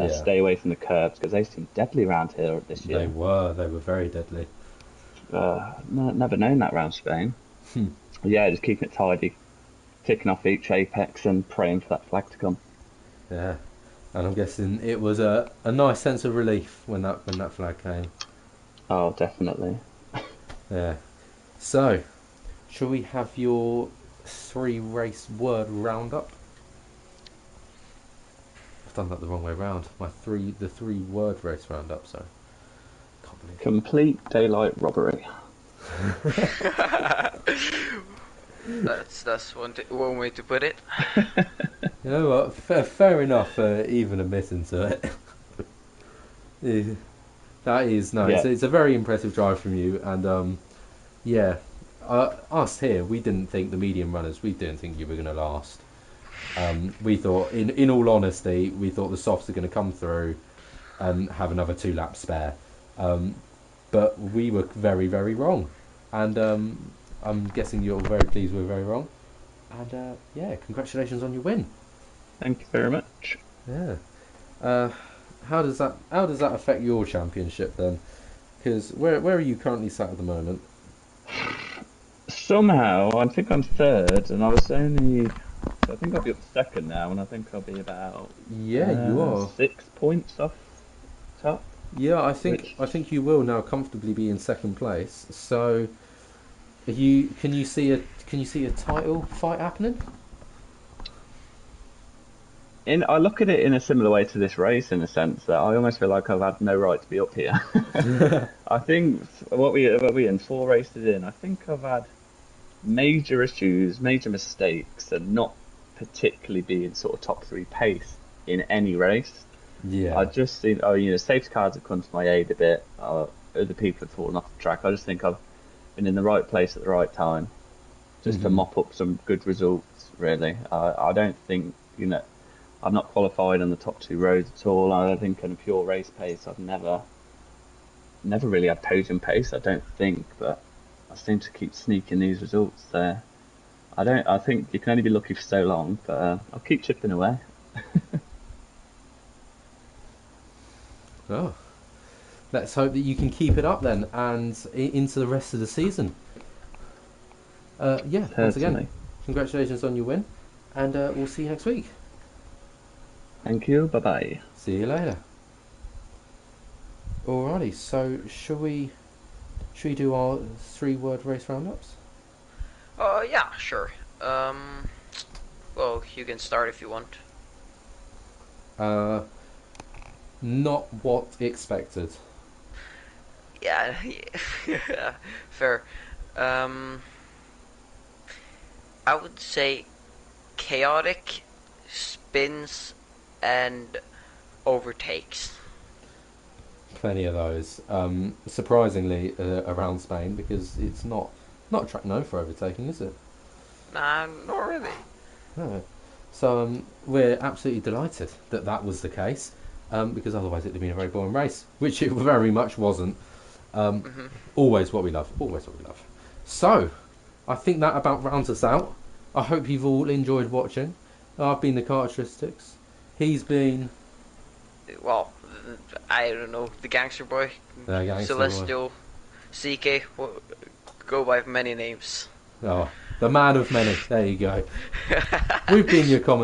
stay away from the curbs because they seem deadly around here this year.
They were very deadly.
Never known that around Spain. Just keeping it tidy, ticking off each apex and praying for that flag to come.
Yeah, and I'm guessing it was a nice sense of relief when that flag came.
Oh, definitely.
Yeah. So, shall we have your 3 race word roundup? I've done that the wrong way round. The 3 word race roundup. Sorry. Can't believe it.
Complete daylight robbery.
That's one way to put it.
You know what? Fair enough. Even admitting to it. Yeah. That is nice. Yeah. It's a very impressive drive from you, and us here, we didn't think the medium runners. We didn't think you were going to last. We thought, in all honesty, we thought the softs are going to come through and have another 2 laps spare. But we were very, very wrong, and I'm guessing you're very pleased we were very wrong. And congratulations on your win.
Thank you very much.
Yeah. How does that affect your championship then? Because where are you currently sat at the moment?
Somehow I think I'm third, and I think I'll be up to second now, and I think I'll be about
you are
6 points off top.
Yeah, I think you will now comfortably be in second place. So, can you see a title fight happening?
I look at it in a similar way to this race, in a sense that I almost feel like I've had no right to be up here. I think what we in 4 races in, I think I've had major issues, major mistakes, and not particularly being sort of top 3 pace in any race.
Yeah.
I just think, safety cars have come to my aid a bit. Other people have fallen off the track. I just think I've been in the right place at the right time, just to mop up some good results. Really, I don't think I've not qualified on the top 2 roads at all. I don't think in a pure race pace I've never really had podium pace, I don't think, but I seem to keep sneaking these results there. I think you can only be lucky for so long, but I'll keep chipping away.
Oh, let's hope that you can keep it up then, and into the rest of the season. Yeah, once again,
Certainly.
congratulations on your win, and we'll see you next week.
Thank you. Bye bye.
See you later. Alrighty, so should we do our 3-word race roundups?
Yeah, sure. Well, you can start if you want.
Not what expected.
Yeah, fair. I would say chaotic, spins, and overtakes.
Plenty of those. Surprisingly, around Spain, because it's not a track known for overtaking, is it?
Nah, not really.
No. So we're absolutely delighted that that was the case, because otherwise it'd have been a very boring race, which it very much wasn't. Always what we love. Always what we love. So, I think that about rounds us out. I hope you've all enjoyed watching. I've been the Characteristics. He's been...
Well, I don't know, the gangster boy,
The gangster boy.
Celestial, CK, go by many names.
Oh, the man of many. There you go. We've been your commentators.